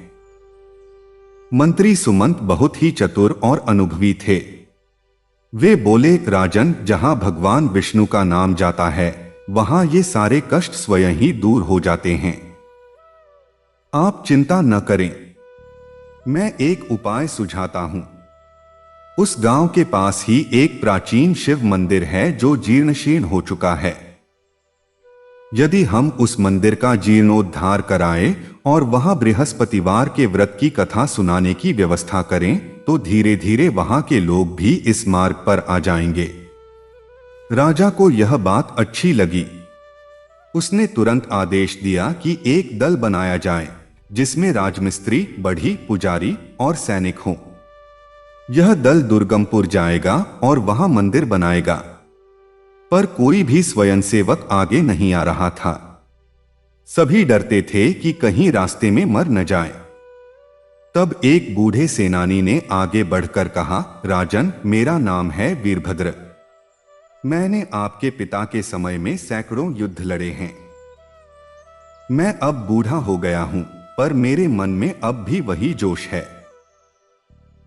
मंत्री सुमंत बहुत ही चतुर और अनुभवी थे। वे बोले, राजन, जहां भगवान विष्णु का नाम जाता है वहां ये सारे कष्ट स्वयं ही दूर हो जाते हैं। आप चिंता न करें, मैं एक उपाय सुझाता हूं। उस गांव के पास ही एक प्राचीन शिव मंदिर है जो जीर्णशीर्ण हो चुका है। यदि हम उस मंदिर का जीर्णोद्धार कराएं और वहां बृहस्पतिवार के व्रत की कथा सुनाने की व्यवस्था करें तो धीरे धीरे वहां के लोग भी इस मार्ग पर आ जाएंगे। राजा को यह बात अच्छी लगी। उसने तुरंत आदेश दिया कि एक दल बनाया जाए जिसमें राजमिस्त्री, बढ़ी, पुजारी और सैनिक हों। यह दल दुर्गमपुर जाएगा और वहां मंदिर बनाएगा, पर कोई भी स्वयंसेवक आगे नहीं आ रहा था। सभी डरते थे कि कहीं रास्ते में मर न जाए। तब एक बूढ़े सेनानी ने आगे बढ़कर कहा, राजन, मेरा नाम है वीरभद्र। मैंने आपके पिता के समय में सैकड़ों युद्ध लड़े हैं। मैं अब बूढ़ा हो गया हूं, पर मेरे मन में अब भी वही जोश है।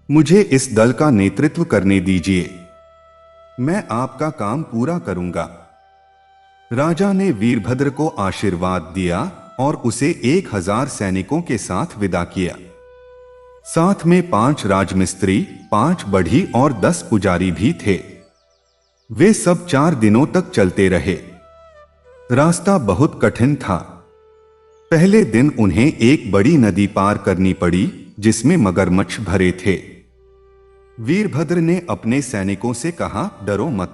मुझे इस दल का नेतृत्व करने दीजिए, मैं आपका काम पूरा करूंगा। राजा ने वीरभद्र को आशीर्वाद दिया और उसे 1000 सैनिकों के साथ विदा किया। साथ में 5 राजमिस्त्री, 5 बढ़ी और 10 पुजारी भी थे। वे सब 4 दिनों तक चलते रहे। रास्ता बहुत कठिन था। पहले दिन उन्हें एक बड़ी नदी पार करनी पड़ी जिसमें मगरमच्छ भरे थे। वीरभद्र ने अपने सैनिकों से कहा, डरो मत।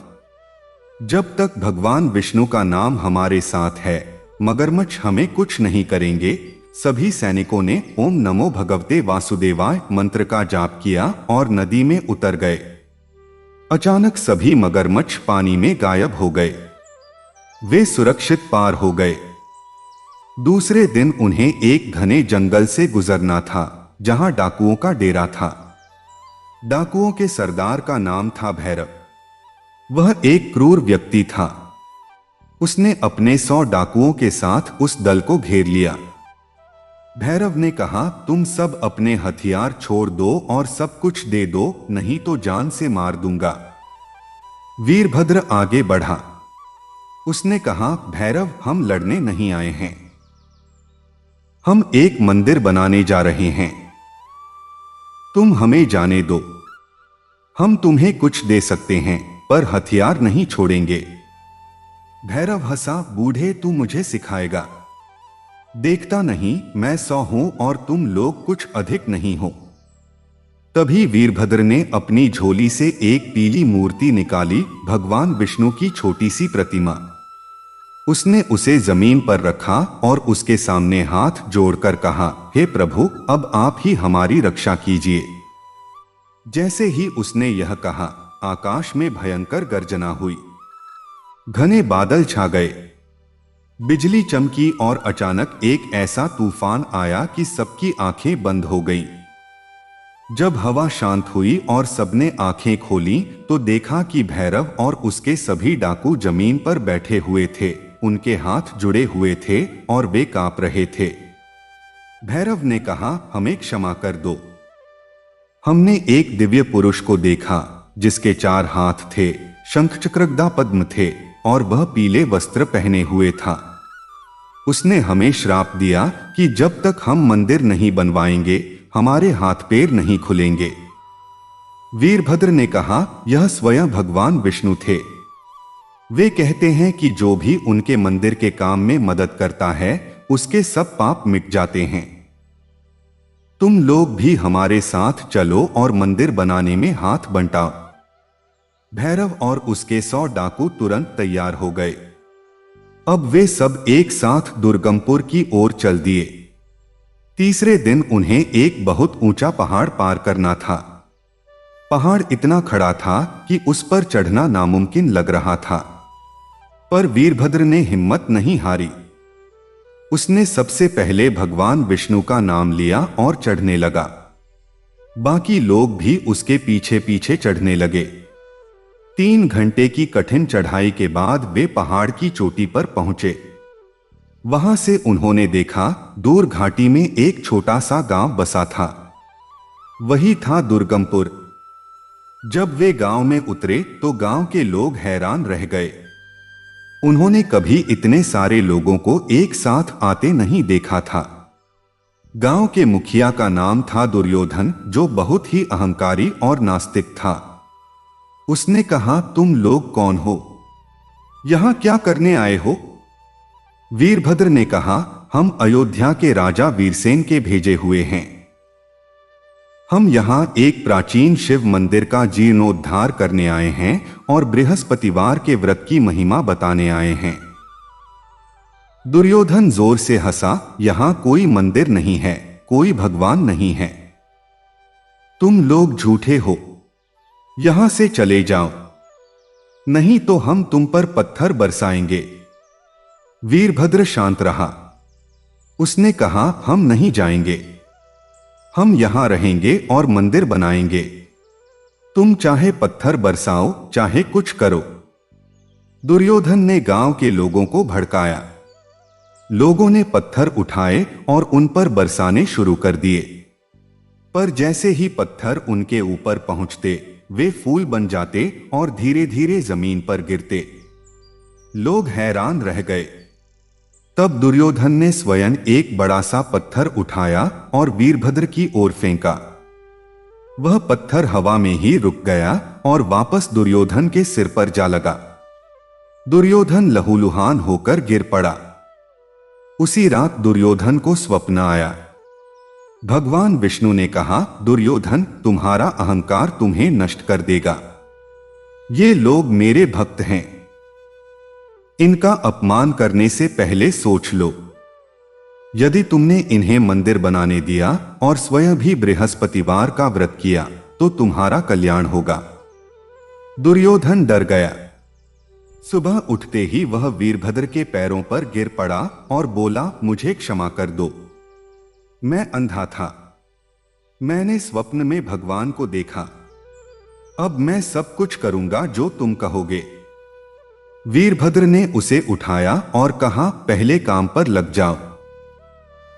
जब तक भगवान विष्णु का नाम हमारे साथ है, मगरमच्छ हमें कुछ नहीं करेंगे। सभी सैनिकों ने ओम नमो भगवते वासुदेवाय मंत्र का जाप किया और नदी में उतर गए। अचानक सभी मगरमच्छ पानी में गायब हो गए। वे सुरक्षित पार हो गए। दूसरे दिन उन्हें एक घने जंगल से गुजरना था जहां डाकुओं का डेरा था। डाकुओं के सरदार का नाम था भैरव। वह एक क्रूर व्यक्ति था। उसने अपने 100 डाकुओं के साथ उस दल को घेर लिया। भैरव ने कहा, तुम सब अपने हथियार छोड़ दो और सब कुछ दे दो, नहीं तो जान से मार दूंगा। वीरभद्र आगे बढ़ा। उसने कहा, भैरव, हम लड़ने नहीं आए हैं, हम एक मंदिर बनाने जा रहे हैं। तुम हमें जाने दो। हम तुम्हें कुछ दे सकते हैं पर हथियार नहीं छोड़ेंगे। भैरव हंसा, बूढ़े, तू मुझे सिखाएगा? देखता नहीं मैं 100 हूं और तुम लोग कुछ अधिक नहीं हो। तभी वीरभद्र ने अपनी झोली से एक पीली मूर्ति निकाली, भगवान विष्णु की छोटी सी प्रतिमा। उसने उसे जमीन पर रखा और उसके सामने हाथ जोड़कर कहा, हे प्रभु, अब आप ही हमारी रक्षा कीजिए। जैसे ही उसने यह कहा, आकाश में भयंकर गर्जना हुई। घने बादल छा गए, बिजली चमकी और अचानक एक ऐसा तूफान आया कि सबकी आंखें बंद हो गईं। जब हवा शांत हुई और सबने आंखें खोलीं, तो देखा कि भैरव और उसके सभी डाकू जमीन पर बैठे हुए थे। उनके हाथ जुड़े हुए थे और वे कांप रहे थे। भैरव ने कहा, हमें क्षमा कर दो। हमने एक दिव्य पुरुष को देखा जिसके 4 हाथ थे, शंख चक्र गदा पद्म थे और वह पीले वस्त्र पहने हुए था। उसने हमें श्राप दिया कि जब तक हम मंदिर नहीं बनवाएंगे, हमारे हाथ पैर नहीं खुलेंगे। वीरभद्र ने कहा, यह स्वयं भगवान विष्णु थे। वे कहते हैं कि जो भी उनके मंदिर के काम में मदद करता है, उसके सब पाप मिट जाते हैं। तुम लोग भी हमारे साथ चलो और मंदिर बनाने में हाथ बंटाओ। भैरव और उसके 100 डाकू तुरंत तैयार हो गए। अब वे सब एक साथ दुर्गमपुर की ओर चल दिए। तीसरे दिन उन्हें एक बहुत ऊंचा पहाड़ पार करना था। पहाड़ इतना खड़ा था कि उस पर चढ़ना नामुमकिन लग रहा था, पर वीरभद्र ने हिम्मत नहीं हारी। उसने सबसे पहले भगवान विष्णु का नाम लिया और चढ़ने लगा। बाकी लोग भी उसके पीछे पीछे चढ़ने लगे। 3 घंटे की कठिन चढ़ाई के बाद वे पहाड़ की चोटी पर पहुंचे। वहां से उन्होंने देखा, दूर घाटी में एक छोटा सा गांव बसा था। वही था दुर्गमपुर। जब वे गांव में उतरे तो गांव के लोग हैरान रह गए। उन्होंने कभी इतने सारे लोगों को एक साथ आते नहीं देखा था। गांव के मुखिया का नाम था दुर्योधन, जो बहुत ही अहंकारी और नास्तिक था। उसने कहा, तुम लोग कौन हो? यहां क्या करने आए हो? वीरभद्र ने कहा, हम अयोध्या के राजा वीरसेन के भेजे हुए हैं। हम यहां एक प्राचीन शिव मंदिर का जीर्णोद्धार करने आए हैं और बृहस्पतिवार के व्रत की महिमा बताने आए हैं। दुर्योधन जोर से हंसा, यहां कोई मंदिर नहीं है, कोई भगवान नहीं है। तुम लोग झूठे हो, यहां से चले जाओ, नहीं तो हम तुम पर पत्थर बरसाएंगे। वीरभद्र शांत रहा। उसने कहा, हम नहीं जाएंगे, हम यहां रहेंगे और मंदिर बनाएंगे। तुम चाहे पत्थर बरसाओ, चाहे कुछ करो। दुर्योधन ने गांव के लोगों को भड़काया। लोगों ने पत्थर उठाए और उन पर बरसाने शुरू कर दिए। पर जैसे ही पत्थर उनके ऊपर पहुंचते, वे फूल बन जाते और धीरे धीरे जमीन पर गिरते। लोग हैरान रह गए। तब दुर्योधन ने स्वयं एक बड़ा सा पत्थर उठाया और वीरभद्र की ओर फेंका। वह पत्थर हवा में ही रुक गया और वापस दुर्योधन के सिर पर जा लगा। दुर्योधन लहूलुहान होकर गिर पड़ा। उसी रात दुर्योधन को स्वप्न आया। भगवान विष्णु ने कहा, दुर्योधन, तुम्हारा अहंकार तुम्हें नष्ट कर देगा। ये लोग मेरे भक्त हैं, इनका अपमान करने से पहले सोच लो। यदि तुमने इन्हें मंदिर बनाने दिया और स्वयं भी बृहस्पतिवार का व्रत किया, तो तुम्हारा कल्याण होगा। दुर्योधन डर गया। सुबह उठते ही वह वीरभद्र के पैरों पर गिर पड़ा और बोला, मुझे क्षमा कर दो। मैं अंधा था, मैंने स्वप्न में भगवान को देखा। अब मैं सब कुछ करूंगा जो तुम कहोगे। वीरभद्र ने उसे उठाया और कहा, पहले काम पर लग जाओ।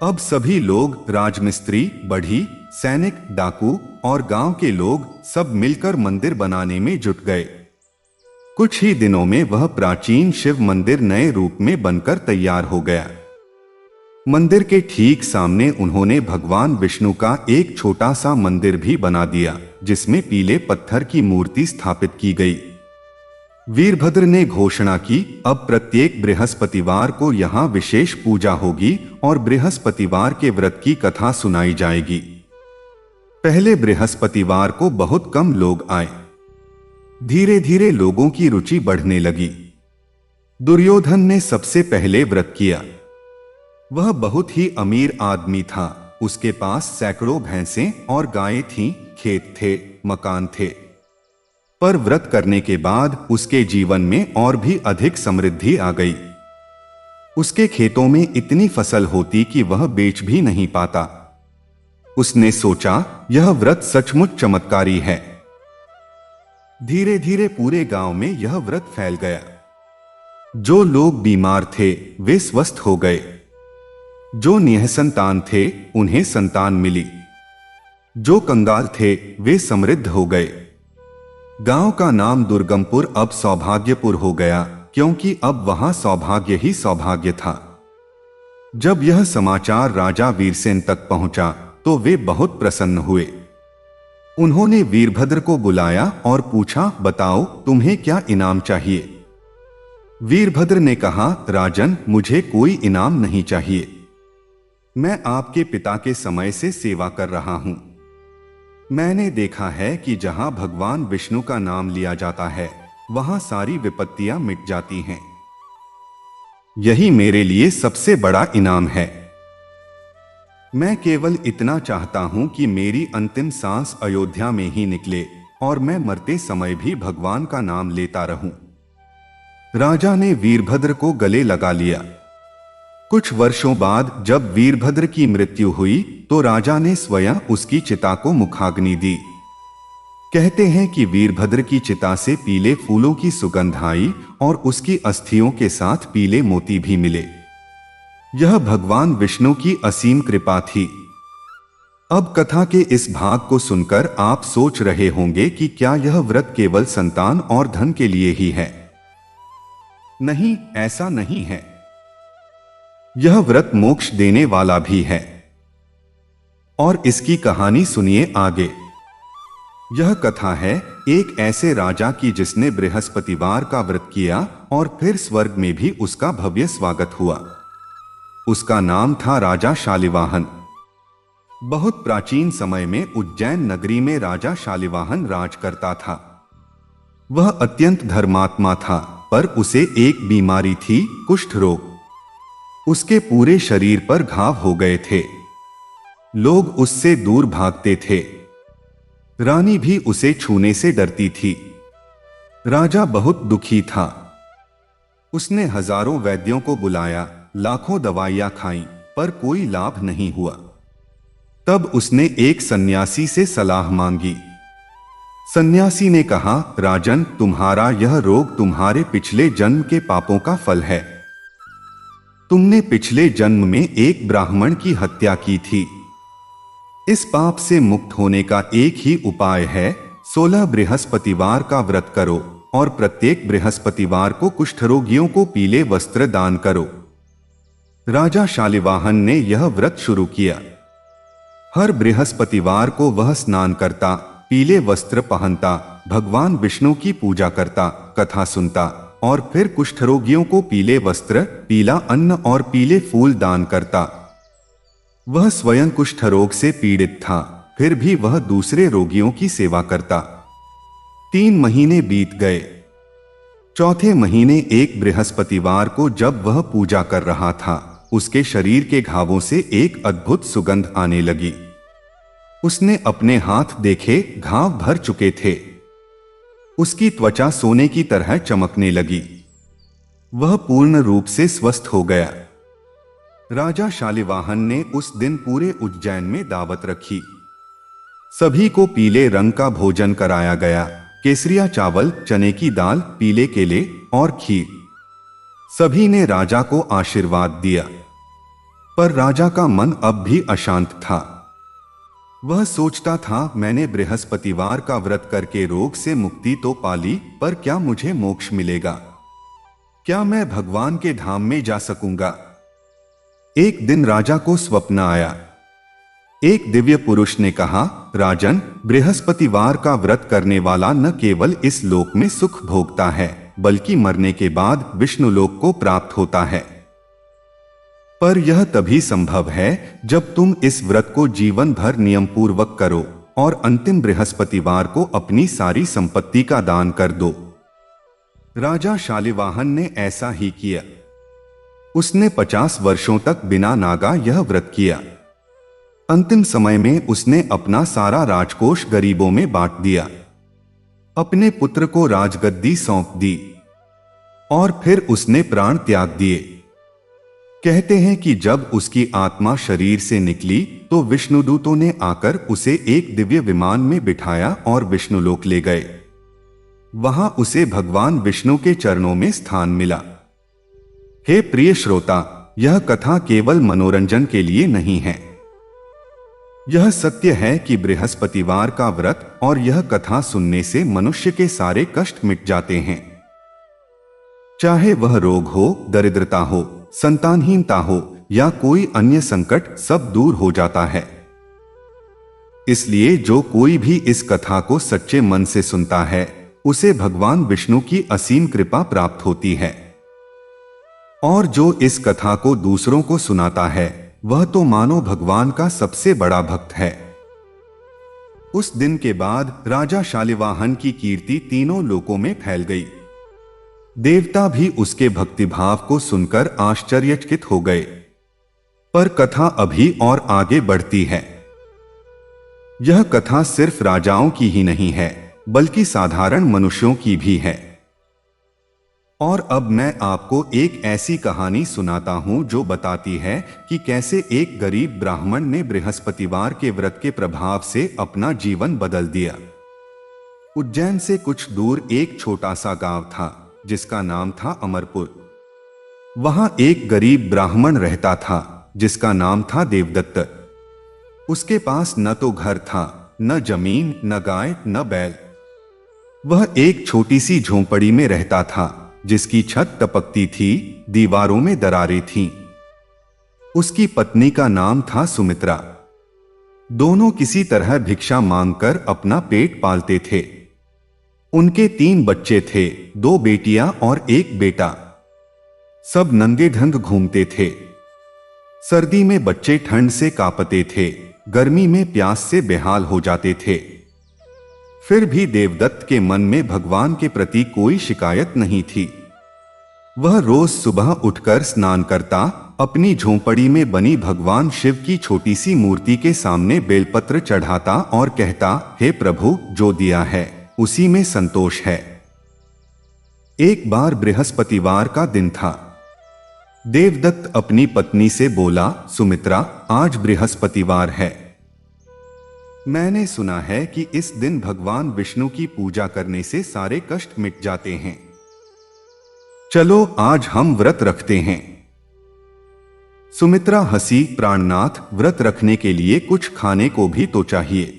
अब सभी लोग, राजमिस्त्री, बढ़ी, सैनिक, डाकू और गांव के लोग सब मिलकर मंदिर बनाने में जुट गए। कुछ ही दिनों में वह प्राचीन शिव मंदिर नए रूप में बनकर तैयार हो गया। मंदिर के ठीक सामने उन्होंने भगवान विष्णु का एक छोटा सा मंदिर भी बना दिया, जिसमें पीले पत्थर की मूर्ति स्थापित की गई। वीरभद्र ने घोषणा की, अब प्रत्येक बृहस्पतिवार को यहाँ विशेष पूजा होगी और बृहस्पतिवार के व्रत की कथा सुनाई जाएगी। पहले बृहस्पतिवार को बहुत कम लोग आए। धीरे धीरे लोगों की रुचि बढ़ने लगी। दुर्योधन ने सबसे पहले व्रत किया। वह बहुत ही अमीर आदमी था। उसके पास सैकड़ों भैंसें और गायें थीं, खेत थे, मकान थे। पर व्रत करने के बाद उसके जीवन में और भी अधिक समृद्धि आ गई। उसके खेतों में इतनी फसल होती कि वह बेच भी नहीं पाता। उसने सोचा, यह व्रत सचमुच चमत्कारी है। धीरे धीरे पूरे गांव में यह व्रत फैल गया। जो लोग बीमार थे वे स्वस्थ हो गए। जो निःसंतान थे उन्हें संतान मिली। जो कंगाल थे वे समृद्ध हो गए। गांव का नाम दुर्गमपुर अब सौभाग्यपुर हो गया, क्योंकि अब वहां सौभाग्य ही सौभाग्य था। जब यह समाचार राजा वीरसेन तक पहुंचा तो वे बहुत प्रसन्न हुए। उन्होंने वीरभद्र को बुलाया और पूछा, बताओ तुम्हें क्या इनाम चाहिए। वीरभद्र ने कहा, राजन, मुझे कोई इनाम नहीं चाहिए। मैं आपके पिता के समय से सेवा कर रहा हूं। मैंने देखा है कि जहां भगवान विष्णु का नाम लिया जाता है वहां सारी विपत्तियां मिट जाती हैं। यही मेरे लिए सबसे बड़ा इनाम है। मैं केवल इतना चाहता हूं कि मेरी अंतिम सांस अयोध्या में ही निकले और मैं मरते समय भी भगवान का नाम लेता रहूं। राजा ने वीरभद्र को गले लगा लिया। कुछ वर्षों बाद जब वीरभद्र की मृत्यु हुई तो राजा ने स्वयं उसकी चिता को मुखाग्नि दी। कहते हैं कि वीरभद्र की चिता से पीले फूलों की सुगंध आई और उसकी अस्थियों के साथ पीले मोती भी मिले। यह भगवान विष्णु की असीम कृपा थी। अब कथा के इस भाग को सुनकर आप सोच रहे होंगे कि क्या यह व्रत केवल संतान और धन के लिए ही है। नहीं, ऐसा नहीं है। यह व्रत मोक्ष देने वाला भी है। और इसकी कहानी सुनिए आगे। यह कथा है एक ऐसे राजा की जिसने बृहस्पतिवार का व्रत किया और फिर स्वर्ग में भी उसका भव्य स्वागत हुआ। उसका नाम था राजा शालिवाहन। बहुत प्राचीन समय में उज्जैन नगरी में राजा शालिवाहन राज करता था। वह अत्यंत धर्मात्मा था, पर उसे एक बीमारी थी, कुष्ठ रोग। उसके पूरे शरीर पर घाव हो गए थे। लोग उससे दूर भागते थे। रानी भी उसे छूने से डरती थी। राजा बहुत दुखी था। उसने हजारों वैद्यों को बुलाया, लाखों दवाइयां खाईं, पर कोई लाभ नहीं हुआ। तब उसने एक सन्यासी से सलाह मांगी। सन्यासी ने कहा, राजन, तुम्हारा यह रोग तुम्हारे पिछले जन्म के पापों का फल है। तुमने पिछले जन्म में एक ब्राह्मण की हत्या की थी। इस पाप से मुक्त होने का एक ही उपाय है, 16 बृहस्पतिवार का व्रत करो और प्रत्येक बृहस्पतिवार को कुष्ठ रोगियों को पीले वस्त्र दान करो। राजा शालिवाहन ने यह व्रत शुरू किया। हर बृहस्पतिवार को वह स्नान करता, पीले वस्त्र पहनता, भगवान विष्णु की पूजा करता, कथा सुनता और फिर कुष्ठ रोगियों को पीले वस्त्र, पीला अन्न और पीले फूल दान करता। वह स्वयं कुष्ठ रोग से पीड़ित था, फिर भी वह दूसरे रोगियों की सेवा करता। 3 महीने बीत गए। चौथे महीने एक बृहस्पतिवार को जब वह पूजा कर रहा था, उसके शरीर के घावों से एक अद्भुत सुगंध आने लगी। उसने अपने हाथ देखे, घाव भर चुके थे। उसकी त्वचा सोने की तरह चमकने लगी। वह पूर्ण रूप से स्वस्थ हो गया। राजा शालिवाहन ने उस दिन पूरे उज्जैन में दावत रखी। सभी को पीले रंग का भोजन कराया गया, केसरिया चावल, चने की दाल, पीले केले और खीर। सभी ने राजा को आशीर्वाद दिया, पर राजा का मन अब भी अशांत था। वह सोचता था, मैंने बृहस्पतिवार का व्रत करके रोग से मुक्ति तो पा ली, पर क्या मुझे मोक्ष मिलेगा? क्या मैं भगवान के धाम में जा सकूंगा? एक दिन राजा को स्वप्न आया। एक दिव्य पुरुष ने कहा, राजन, बृहस्पतिवार का व्रत करने वाला न केवल इस लोक में सुख भोगता है, बल्कि मरने के बाद विष्णु लोक को प्राप्त होता है। पर यह तभी संभव है जब तुम इस व्रत को जीवन भर नियम पूर्वक करो और अंतिम बृहस्पतिवार को अपनी सारी संपत्ति का दान कर दो। राजा शालिवाहन ने ऐसा ही किया। उसने 50 वर्षों तक बिना नागा यह व्रत किया। अंतिम समय में उसने अपना सारा राजकोष गरीबों में बांट दिया। अपने पुत्र को राजगद्दी सौंप दी और फिर उसने प्राण त्याग दिए। कहते हैं कि जब उसकी आत्मा शरीर से निकली तो विष्णुदूतों ने आकर उसे एक दिव्य विमान में बिठाया और विष्णुलोक ले गए। वहां उसे भगवान विष्णु के चरणों में स्थान मिला। हे प्रिय श्रोता, यह कथा केवल मनोरंजन के लिए नहीं है। यह सत्य है कि बृहस्पतिवार का व्रत और यह कथा सुनने से मनुष्य के सारे कष्ट मिट जाते हैं। चाहे वह रोग हो, दरिद्रता हो, संतानहीनता हो या कोई अन्य संकट, सब दूर हो जाता है। इसलिए जो कोई भी इस कथा को सच्चे मन से सुनता है उसे भगवान विष्णु की असीम कृपा प्राप्त होती है। और जो इस कथा को दूसरों को सुनाता है वह तो मानो भगवान का सबसे बड़ा भक्त है। उस दिन के बाद राजा शालिवाहन की कीर्ति तीनों लोकों में फैल गई। देवता भी उसके भक्तिभाव को सुनकर आश्चर्यचकित हो गए। पर कथा अभी और आगे बढ़ती है। यह कथा सिर्फ राजाओं की ही नहीं है बल्कि साधारण मनुष्यों की भी है। और अब मैं आपको एक ऐसी कहानी सुनाता हूं जो बताती है कि कैसे एक गरीब ब्राह्मण ने बृहस्पतिवार के व्रत के प्रभाव से अपना जीवन बदल दिया। उज्जैन से कुछ दूर एक छोटा सा गांव था जिसका नाम था अमरपुर। वहां एक गरीब ब्राह्मण रहता था जिसका नाम था देवदत्त। उसके पास न तो घर था, न जमीन, न गाय, न बैल। वह एक छोटी सी झोंपड़ी में रहता था जिसकी छत टपकती थी, दीवारों में दरारें थीं। उसकी पत्नी का नाम था सुमित्रा। दोनों किसी तरह भिक्षा मांगकर अपना पेट पालते थे। उनके 3 बच्चे थे, 2 बेटियां और 1 बेटा। सब नंगे ढंग घूमते थे। सर्दी में बच्चे ठंड से कांपते थे, गर्मी में प्यास से बेहाल हो जाते थे। फिर भी देवदत्त के मन में भगवान के प्रति कोई शिकायत नहीं थी। वह रोज सुबह उठकर स्नान करता, अपनी झोंपड़ी में बनी भगवान शिव की छोटी सी मूर्ति के सामने बेलपत्र चढ़ाता और कहता, हे प्रभु, जो दिया है उसी में संतोष है। एक बार बृहस्पतिवार का दिन था। देवदत्त अपनी पत्नी से बोला, सुमित्रा, आज बृहस्पतिवार है। मैंने सुना है कि इस दिन भगवान विष्णु की पूजा करने से सारे कष्ट मिट जाते हैं। चलो आज हम व्रत रखते हैं। सुमित्रा हंसी, प्राणनाथ, व्रत रखने के लिए कुछ खाने को भी तो चाहिए।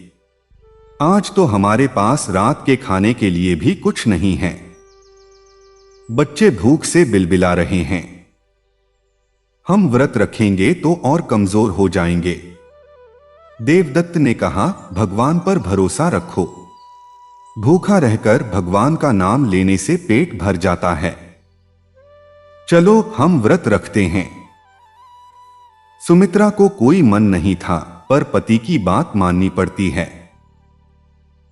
आज तो हमारे पास रात के खाने के लिए भी कुछ नहीं है। बच्चे भूख से बिलबिला रहे हैं। हम व्रत रखेंगे तो और कमजोर हो जाएंगे। देवदत्त ने कहा, भगवान पर भरोसा रखो। भूखा रहकर भगवान का नाम लेने से पेट भर जाता है। चलो हम व्रत रखते हैं। सुमित्रा को कोई मन नहीं था, पर पति की बात माननी पड़ती है।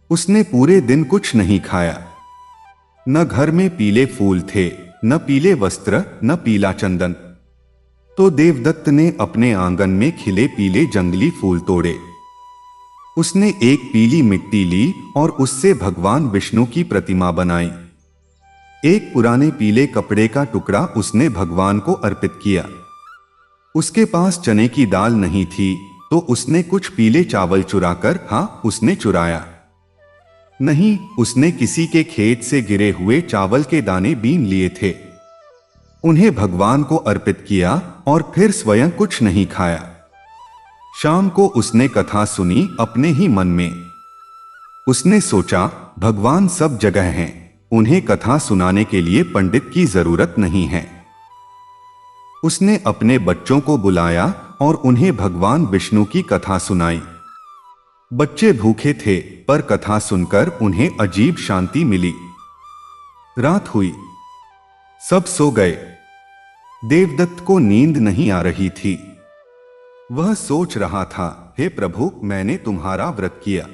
उसने पूरे दिन कुछ नहीं खाया। न घर में पीले फूल थे, न पीले वस्त्र, न पीला चंदन। तो देवदत्त ने अपने आंगन में खिले पीले जंगली फूल तोड़े। उसने एक पीली मिट्टी ली और उससे भगवान विष्णु की प्रतिमा बनाई। एक पुराने पीले कपड़े का टुकड़ा उसने भगवान को अर्पित किया। उसके पास चने की दाल नहीं थी तो उसने कुछ पीले चावल चुराकर, हाँ, उसने चुराया नहीं, उसने किसी के खेत से गिरे हुए चावल के दाने बीन लिए थे। उन्हें भगवान को अर्पित किया और फिर स्वयं कुछ नहीं खाया। शाम को उसने कथा सुनी अपने ही मन में। उसने सोचा, भगवान सब जगह हैं, उन्हें कथा सुनाने के लिए पंडित की जरूरत नहीं है। उसने अपने बच्चों को बुलाया और उन्हें भगवान विष्णु की कथा सुनाई। बच्चे भूखे थे पर कथा सुनकर उन्हें अजीब शांति मिली। रात हुई, सब सो गए। देवदत्त को नींद नहीं आ रही थी। वह सोच रहा था, हे प्रभु, मैंने तुम्हारा व्रत किया,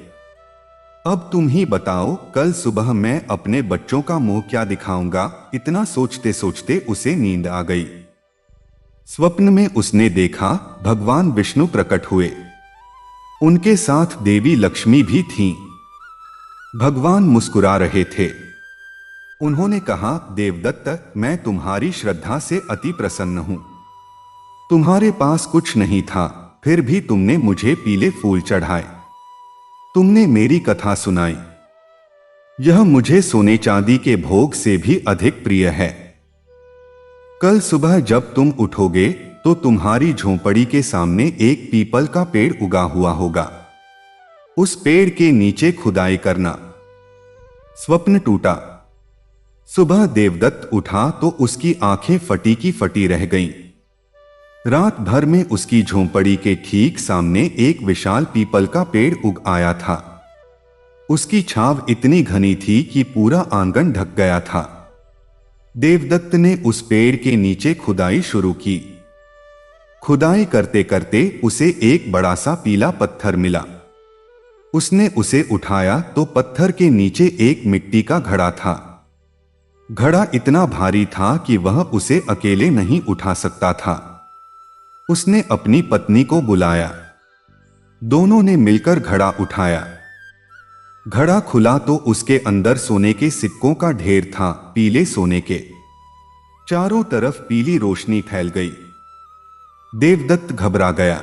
अब तुम ही बताओ, कल सुबह मैं अपने बच्चों का मुंह क्या दिखाऊंगा। इतना सोचते सोचते उसे नींद आ गई। स्वप्न में उसने देखा भगवान विष्णु प्रकट हुए। उनके साथ देवी लक्ष्मी भी थीं। भगवान मुस्कुरा रहे थे। उन्होंने कहा, देवदत्त, मैं तुम्हारी श्रद्धा से अति प्रसन्न हूं। तुम्हारे पास कुछ नहीं था, फिर भी तुमने मुझे पीले फूल चढ़ाए। तुमने मेरी कथा सुनाई। यह मुझे सोने चांदी के भोग से भी अधिक प्रिय है। कल सुबह जब तुम उठोगे तो तुम्हारी झोंपड़ी के सामने एक पीपल का पेड़ उगा हुआ होगा। उस पेड़ के नीचे खुदाई करना। स्वप्न टूटा। सुबह देवदत्त उठा तो उसकी आंखें फटी की फटी रह गईं। रात भर में उसकी झोंपड़ी के ठीक सामने एक विशाल पीपल का पेड़ उग आया था। उसकी छाव इतनी घनी थी कि पूरा आंगन ढक गया था। देवदत्त ने उस पेड़ के नीचे खुदाई शुरू की। खुदाई करते करते उसे एक बड़ा सा पीला पत्थर मिला। उसने उसे उठाया तो पत्थर के नीचे एक मिट्टी का घड़ा था। घड़ा इतना भारी था कि वह उसे अकेले नहीं उठा सकता था। उसने अपनी पत्नी को बुलाया। दोनों ने मिलकर घड़ा उठाया। घड़ा खुला तो उसके अंदर सोने के सिक्कों का ढेर था, पीले सोने के। चारों तरफ पीली रोशनी फैल गई। देवदत्त घबरा गया।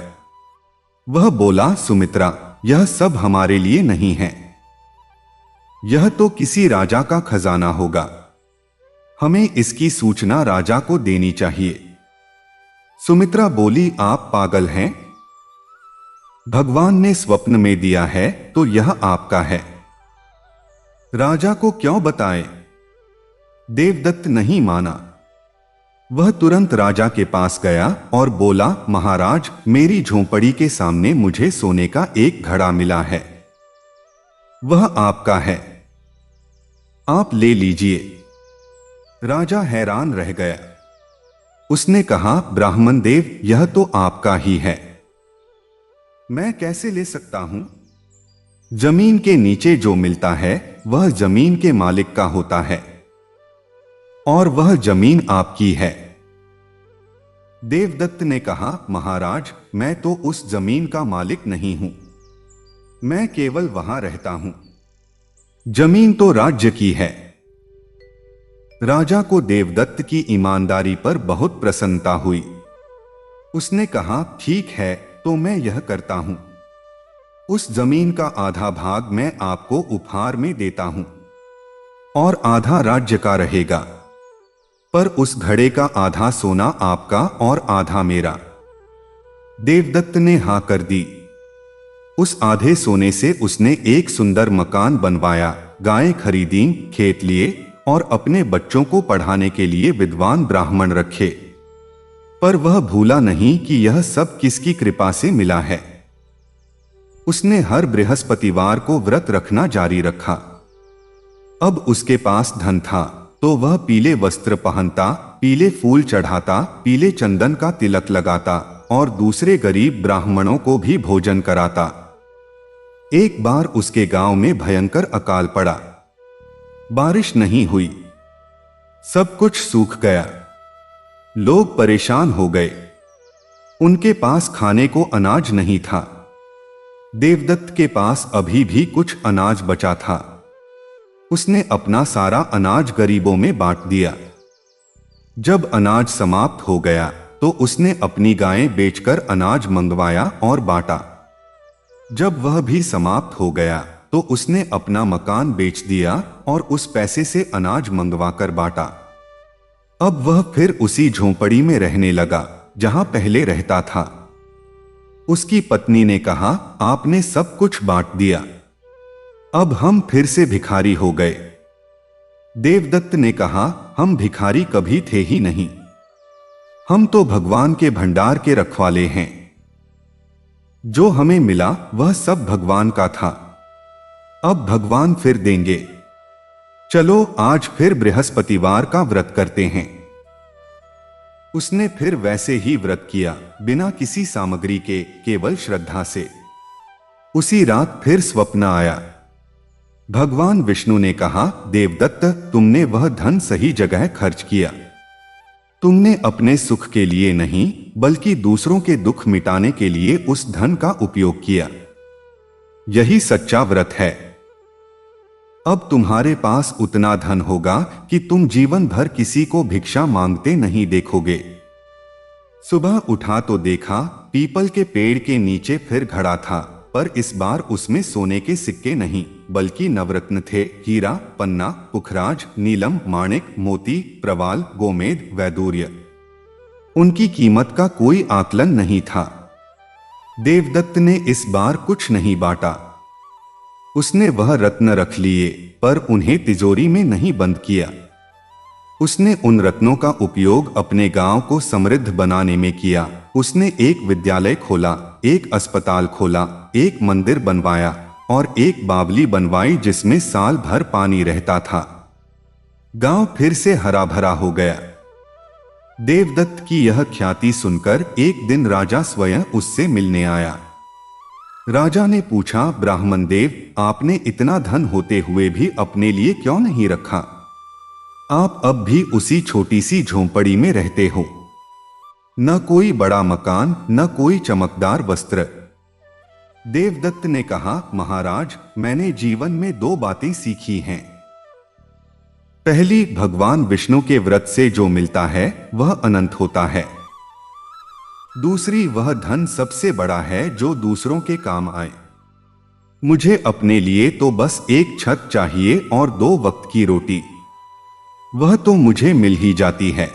वह बोला, सुमित्रा, यह सब हमारे लिए नहीं है। यह तो किसी राजा का खजाना होगा। हमें इसकी सूचना राजा को देनी चाहिए। सुमित्रा बोली, आप पागल हैं? भगवान ने स्वप्न में दिया है तो यह आपका है। राजा को क्यों बताएं? देवदत्त नहीं माना। वह तुरंत राजा के पास गया और बोला, महाराज, मेरी झोंपड़ी के सामने मुझे सोने का एक घड़ा मिला है। वह आपका है। आप ले लीजिए। राजा हैरान रह गया। उसने कहा, ब्राह्मण देव, यह तो आपका ही है। मैं कैसे ले सकता हूं? जमीन के नीचे जो मिलता है वह जमीन के मालिक का होता है और वह जमीन आपकी है। देवदत्त ने कहा, महाराज, मैं तो उस जमीन का मालिक नहीं हूं। मैं केवल वहां रहता हूं। जमीन तो राज्य की है। राजा को देवदत्त की ईमानदारी पर बहुत प्रसन्नता हुई। उसने कहा, ठीक है, तो मैं यह करता हूं। उस जमीन का आधा भाग मैं आपको उपहार में देता हूं और आधा राज्य का रहेगा। पर उस घड़े का आधा सोना आपका और आधा मेरा। देवदत्त ने हां कर दी। उस आधे सोने से उसने एक सुंदर मकान बनवाया, गायें खरीदी, खेत लिए और अपने बच्चों को पढ़ाने के लिए विद्वान ब्राह्मण रखे। पर वह भूला नहीं कि यह सब किसकी कृपा से मिला है। उसने हर बृहस्पतिवार को व्रत रखना जारी रखा। अब उसके पास धन था तो वह पीले वस्त्र पहनता, पीले फूल चढ़ाता, पीले चंदन का तिलक लगाता और दूसरे गरीब ब्राह्मणों को भी भोजन कराता। एक बार उसके गांव में भयंकर अकाल पड़ा। बारिश नहीं हुई। सब कुछ सूख गया। लोग परेशान हो गए। उनके पास खाने को अनाज नहीं था। देवदत्त के पास अभी भी कुछ अनाज बचा था। उसने अपना सारा अनाज गरीबों में बांट दिया। जब अनाज समाप्त हो गया तो उसने अपनी गायें बेचकर अनाज मंगवाया और बांटा। जब वह भी समाप्त हो गया तो उसने अपना मकान बेच दिया और उस पैसे से अनाज मंगवाकर बांटा। अब वह फिर उसी झोंपड़ी में रहने लगा जहां पहले रहता था। उसकी पत्नी ने कहा, आपने सब कुछ बांट दिया, अब हम फिर से भिखारी हो गए। देवदत्त ने कहा, हम भिखारी कभी थे ही नहीं। हम तो भगवान के भंडार के रखवाले हैं। जो हमें मिला वह सब भगवान का था। अब भगवान फिर देंगे। चलो आज फिर बृहस्पतिवार का व्रत करते हैं। उसने फिर वैसे ही व्रत किया, बिना किसी सामग्री के, केवल श्रद्धा से। उसी रात फिर स्वप्न आया। भगवान विष्णु ने कहा, देवदत्त, तुमने वह धन सही जगह खर्च किया। तुमने अपने सुख के लिए नहीं बल्कि दूसरों के दुख मिटाने के लिए उस धन का उपयोग किया। यही सच्चा व्रत है। अब तुम्हारे पास उतना धन होगा कि तुम जीवन भर किसी को भिक्षा मांगते नहीं देखोगे। सुबह उठा तो देखा, पीपल के पेड़ के नीचे फिर घड़ा था, पर इस बार उसमें सोने के सिक्के नहीं बल्कि नवरत्न थे। हीरा, पन्ना, पुखराज, नीलम, माणिक, मोती, प्रवाल, गोमेद, वैदूर्य। उनकी कीमत का कोई आकलन नहीं था। देवदत्त ने इस बार कुछ नहीं बांटा। उसने वह रत्न रख लिए, पर उन्हें तिजोरी में नहीं बंद किया। उसने उन रत्नों का उपयोग अपने गांव को समृद्ध बनाने में किया। उसने एक विद्यालय खोला, एक अस्पताल खोला, एक मंदिर बनवाया और एक बावली बनवाई जिसमें साल भर पानी रहता था। गांव फिर से हरा भरा हो गया। देवदत्त की यह ख्याति सुनकर एक दिन राजा स्वयं उससे मिलने आया। राजा ने पूछा, ब्राह्मण देव, आपने इतना धन होते हुए भी अपने लिए क्यों नहीं रखा? आप अब भी उसी छोटी सी झोंपड़ी में रहते हो। न कोई बड़ा मकान, न कोई चमकदार वस्त्र। देवदत्त ने कहा, महाराज, मैंने जीवन में 2 बातें सीखी हैं। पहली, भगवान विष्णु के व्रत से जो मिलता है वह अनंत होता है। दूसरी, वह धन सबसे बड़ा है जो दूसरों के काम आए। मुझे अपने लिए तो बस एक छत चाहिए और 2 वक्त की रोटी। वह तो मुझे मिल ही जाती है।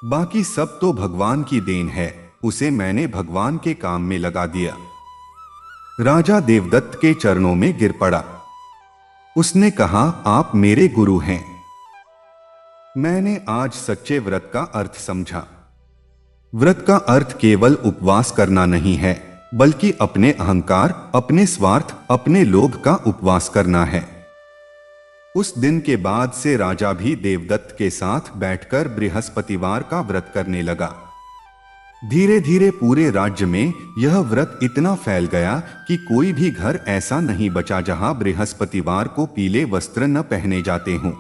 बाकी सब तो भगवान की देन है। उसे मैंने भगवान के काम में लगा दिया। राजा देवदत्त के चरणों में गिर पड़ा। उसने कहा, आप मेरे गुरु हैं। मैंने आज सच्चे व्रत का अर्थ समझा। व्रत का अर्थ केवल उपवास करना नहीं है, बल्कि अपने अहंकार, अपने स्वार्थ, अपने लोभ का उपवास करना है। उस दिन के बाद से राजा भी देवदत्त के साथ बैठकर बृहस्पतिवार का व्रत करने लगा। धीरे धीरे पूरे राज्य में यह व्रत इतना फैल गया कि कोई भी घर ऐसा नहीं बचा जहां बृहस्पतिवार को पीले वस्त्र न पहने जाते हों।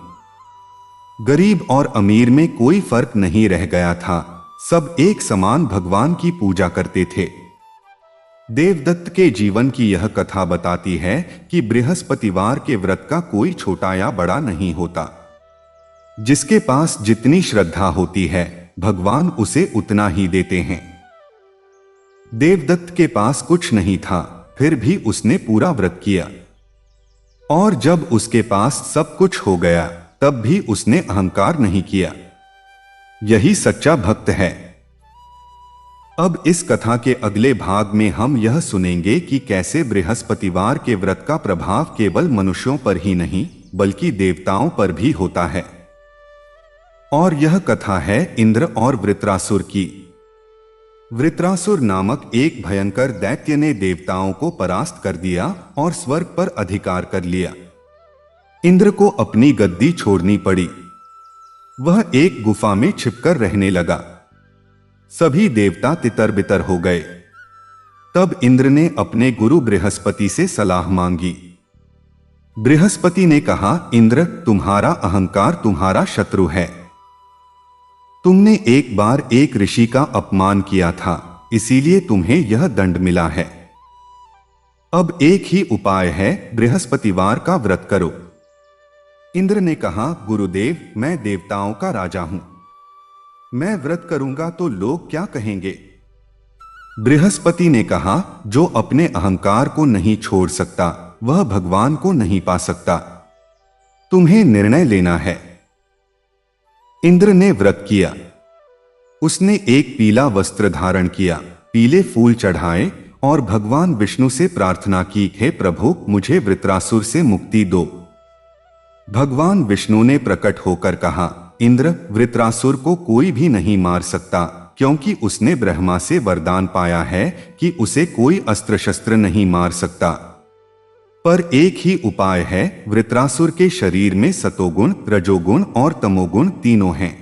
गरीब और अमीर में कोई फर्क नहीं रह गया था। सब एक समान भगवान की पूजा करते थे। देवदत्त के जीवन की यह कथा बताती है कि बृहस्पतिवार के व्रत का कोई छोटा या बड़ा नहीं होता। जिसके पास जितनी श्रद्धा होती है, भगवान उसे उतना ही देते हैं। देवदत्त के पास कुछ नहीं था, फिर भी उसने पूरा व्रत किया। और जब उसके पास सब कुछ हो गया, तब भी उसने अहंकार नहीं किया। यही सच्चा भक्त है। अब इस कथा के अगले भाग में हम यह सुनेंगे कि कैसे बृहस्पतिवार के व्रत का प्रभाव केवल मनुष्यों पर ही नहीं बल्कि देवताओं पर भी होता है। और यह कथा है इंद्र और वृत्रासुर की। वृत्रासुर नामक एक भयंकर दैत्य ने देवताओं को परास्त कर दिया और स्वर्ग पर अधिकार कर लिया। इंद्र को अपनी गद्दी छोड़नी पड़ी। वह एक गुफा में छिपकर रहने लगा। सभी देवता तितर बितर हो गए। तब इंद्र ने अपने गुरु बृहस्पति से सलाह मांगी। बृहस्पति ने कहा, इंद्र, तुम्हारा अहंकार तुम्हारा शत्रु है। तुमने एक बार एक ऋषि का अपमान किया था, इसीलिए तुम्हें यह दंड मिला है। अब एक ही उपाय है, बृहस्पतिवार का व्रत करो। इंद्र ने कहा, गुरुदेव, मैं देवताओं का राजा हूं। मैं व्रत करूंगा तो लोग क्या कहेंगे? बृहस्पति ने कहा, जो अपने अहंकार को नहीं छोड़ सकता वह भगवान को नहीं पा सकता। तुम्हें निर्णय लेना है। इंद्र ने व्रत किया। उसने एक पीला वस्त्र धारण किया, पीले फूल चढ़ाए और भगवान विष्णु से प्रार्थना की, हे प्रभु, मुझे वृत्रासुर से मुक्ति दो। भगवान विष्णु ने प्रकट होकर कहा, इंद्र, वृत्रासुर को कोई भी नहीं मार सकता, क्योंकि उसने ब्रह्मा से वरदान पाया है कि उसे कोई अस्त्र शस्त्र नहीं मार सकता। पर एक ही उपाय है, वृत्रासुर के शरीर में सतोगुण, रजोगुण और तमोगुण तीनों हैं।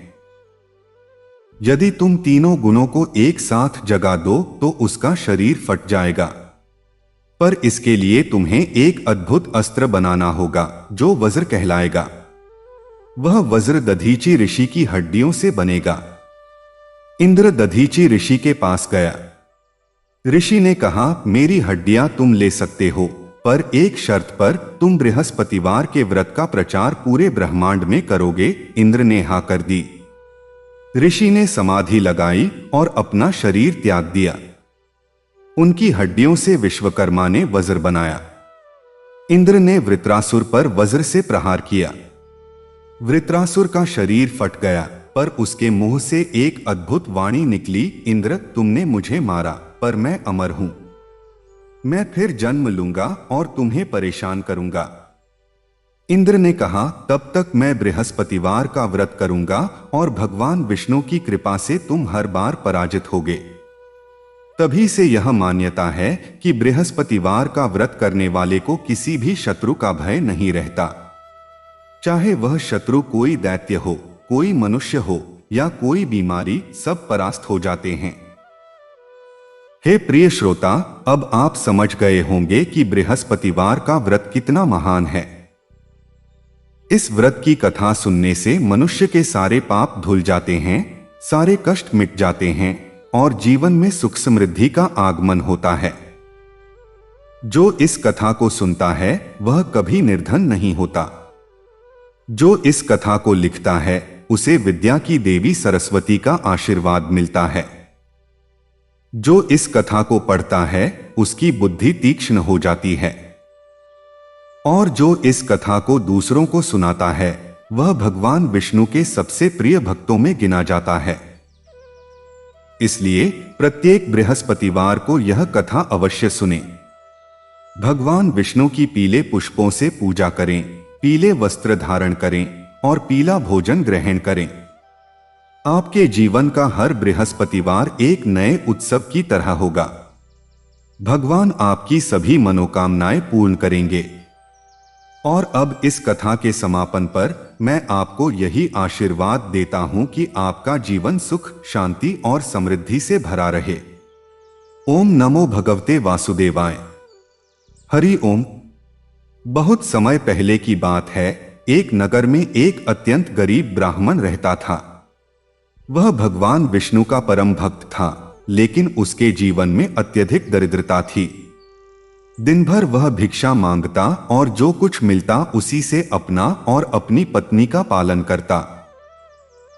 यदि तुम तीनों गुणों को एक साथ जगा दो तो उसका शरीर फट जाएगा। पर इसके लिए तुम्हें एक अद्भुत अस्त्र बनाना होगा जो वज्र कहलाएगा। वह वज्र दधीची ऋषि की हड्डियों से बनेगा। इंद्र दधीची ऋषि के पास गया। ऋषि ने कहा, मेरी हड्डियां तुम ले सकते हो, पर एक शर्त पर, तुम बृहस्पतिवार के व्रत का प्रचार पूरे ब्रह्मांड में करोगे। इंद्र ने हाँ कर दी। ऋषि ने समाधि लगाई और अपना शरीर त्याग दिया। उनकी हड्डियों से विश्वकर्मा ने वज्र बनाया। इंद्र ने वृत्रासुर पर वज्र से प्रहार किया। वृत्रासुर का शरीर फट गया, पर उसके मुंह से एक अद्भुत वाणी निकली, इंद्र, तुमने मुझे मारा, पर मैं अमर हूं। मैं फिर जन्म लूंगा और तुम्हें परेशान करूंगा। इंद्र ने कहा, तब तक मैं बृहस्पतिवार का व्रत करूंगा और भगवान विष्णु की कृपा से तुम हर बार पराजित होगे। तभी से यह मान्यता है कि बृहस्पतिवार का व्रत करने वाले को किसी भी शत्रु का भय नहीं रहता। चाहे वह शत्रु कोई दैत्य हो, कोई मनुष्य हो या कोई बीमारी, सब परास्त हो जाते हैं। हे प्रिय श्रोता, अब आप समझ गए होंगे कि बृहस्पतिवार का व्रत कितना महान है। इस व्रत की कथा सुनने से मनुष्य के सारे पाप धुल जाते हैं, सारे कष्ट मिट जाते हैं और जीवन में सुख समृद्धि का आगमन होता है। जो इस कथा को सुनता है वह कभी निर्धन नहीं होता। जो इस कथा को लिखता है उसे विद्या की देवी सरस्वती का आशीर्वाद मिलता है। जो इस कथा को पढ़ता है उसकी बुद्धि तीक्ष्ण हो जाती है और जो इस कथा को दूसरों को सुनाता है वह भगवान विष्णु के सबसे प्रिय भक्तों में गिना जाता है। इसलिए प्रत्येक बृहस्पतिवार को यह कथा अवश्य सुनें। भगवान विष्णु की पीले पुष्पों से पूजा करें, पीले वस्त्र धारण करें और पीला भोजन ग्रहण करें। आपके जीवन का हर बृहस्पतिवार एक नए उत्सव की तरह होगा। भगवान आपकी सभी मनोकामनाएं पूर्ण करेंगे। और अब इस कथा के समापन पर मैं आपको यही आशीर्वाद देता हूं कि आपका जीवन सुख, शांति और समृद्धि से भरा रहे। ओम नमो भगवते वासुदेवाय। हरि ओम। बहुत समय पहले की बात है, एक नगर में एक अत्यंत गरीब ब्राह्मण रहता था। वह भगवान विष्णु का परम भक्त था, लेकिन उसके जीवन में अत्यधिक दरिद्रता थी। दिन भर वह भिक्षा मांगता और जो कुछ मिलता उसी से अपना और अपनी पत्नी का पालन करता।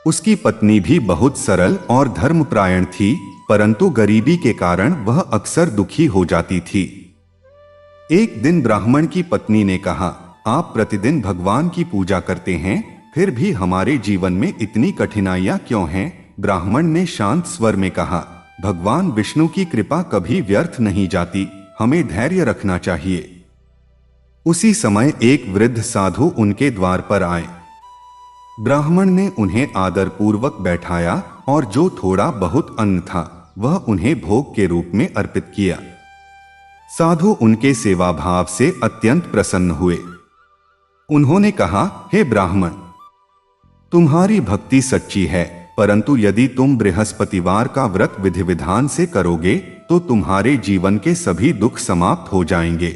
उसकी पत्नी भी बहुत सरल और धर्मपरायण थी, परंतु गरीबी के कारण वह अक्सर दुखी हो जाती थी। एक दिन ब्राह्मण की पत्नी ने कहा, आप प्रतिदिन भगवान की पूजा करते हैं, फिर भी हमारे जीवन में इतनी कठिनाइयां क्यों हैं? ब्राह्मण ने शांत स्वर में कहा, भगवान विष्णु की कृपा कभी व्यर्थ नहीं जाती, हमें धैर्य रखना चाहिए। उसी समय एक वृद्ध साधु उनके द्वार पर आए। ब्राह्मण ने उन्हें आदरपूर्वक बैठाया और जो थोड़ा बहुत अन्न था वह उन्हें भोग के रूप में अर्पित किया। साधु उनके सेवा भाव से अत्यंत प्रसन्न हुए। उन्होंने कहा, हे ब्राह्मण, तुम्हारी भक्ति सच्ची है, परंतु यदि तुम बृहस्पतिवार का व्रत विधि विधान से करोगे तो तुम्हारे जीवन के सभी दुख समाप्त हो जाएंगे।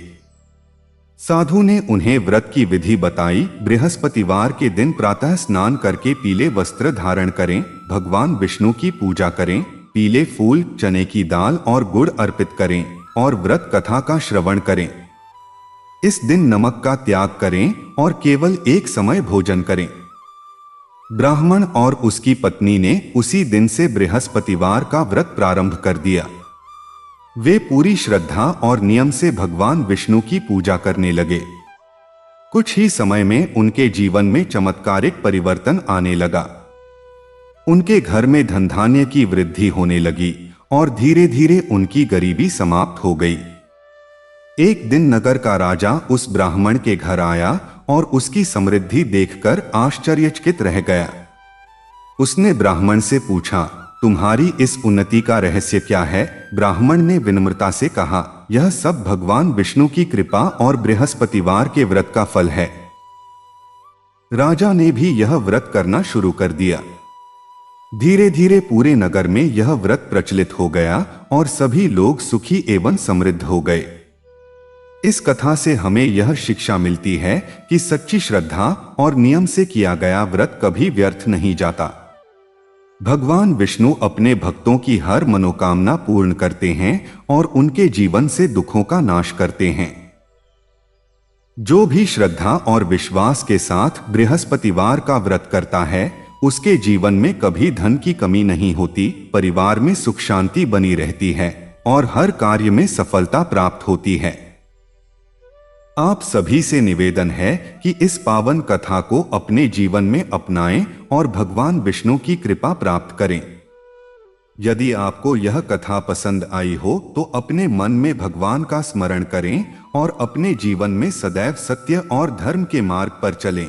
साधु ने उन्हें व्रत की विधि बताई। बृहस्पतिवार के दिन प्रातः स्नान करके पीले वस्त्र धारण करें, भगवान विष्णु की पूजा करें, पीले फूल, चने की दाल और गुड़ अर्पित करें और व्रत कथा का श्रवण करें। इस दिन नमक का त्याग करें और केवल एक समय भोजन करें। ब्राह्मण और उसकी पत्नी ने उसी दिन से बृहस्पतिवार का व्रत प्रारंभ कर दिया। वे पूरी श्रद्धा और नियम से भगवान विष्णु की पूजा करने लगे। कुछ ही समय में उनके जीवन में चमत्कारिक परिवर्तन आने लगा। उनके घर में धन धान्य की वृद्धि होने लगी और धीरे धीरे उनकी गरीबी समाप्त हो गई। एक दिन नगर का राजा उस ब्राह्मण के घर आया और उसकी समृद्धि देखकर आश्चर्यचकित रह गया। उसने ब्राह्मण से पूछा, तुम्हारी इस उन्नति का रहस्य क्या है? ब्राह्मण ने विनम्रता से कहा, यह सब भगवान विष्णु की कृपा और बृहस्पतिवार के व्रत का फल है। राजा ने भी यह व्रत करना शुरू कर दिया। धीरे धीरे पूरे नगर में यह व्रत प्रचलित हो गया और सभी लोग सुखी एवं समृद्ध हो गए। इस कथा से हमें यह शिक्षा मिलती है कि सच्ची श्रद्धा और नियम से किया गया व्रत कभी व्यर्थ नहीं जाता। भगवान विष्णु अपने भक्तों की हर मनोकामना पूर्ण करते हैं और उनके जीवन से दुखों का नाश करते हैं। जो भी श्रद्धा और विश्वास के साथ बृहस्पतिवार का व्रत करता है, उसके जीवन में कभी धन की कमी नहीं होती, परिवार में सुख शांति बनी रहती है और हर कार्य में सफलता प्राप्त होती है। आप सभी से निवेदन है कि इस पावन कथा को अपने जीवन में अपनाएं और भगवान विष्णु की कृपा प्राप्त करें। यदि आपको यह कथा पसंद आई हो तो अपने मन में भगवान का स्मरण करें और अपने जीवन में सदैव सत्य और धर्म के मार्ग पर चलें।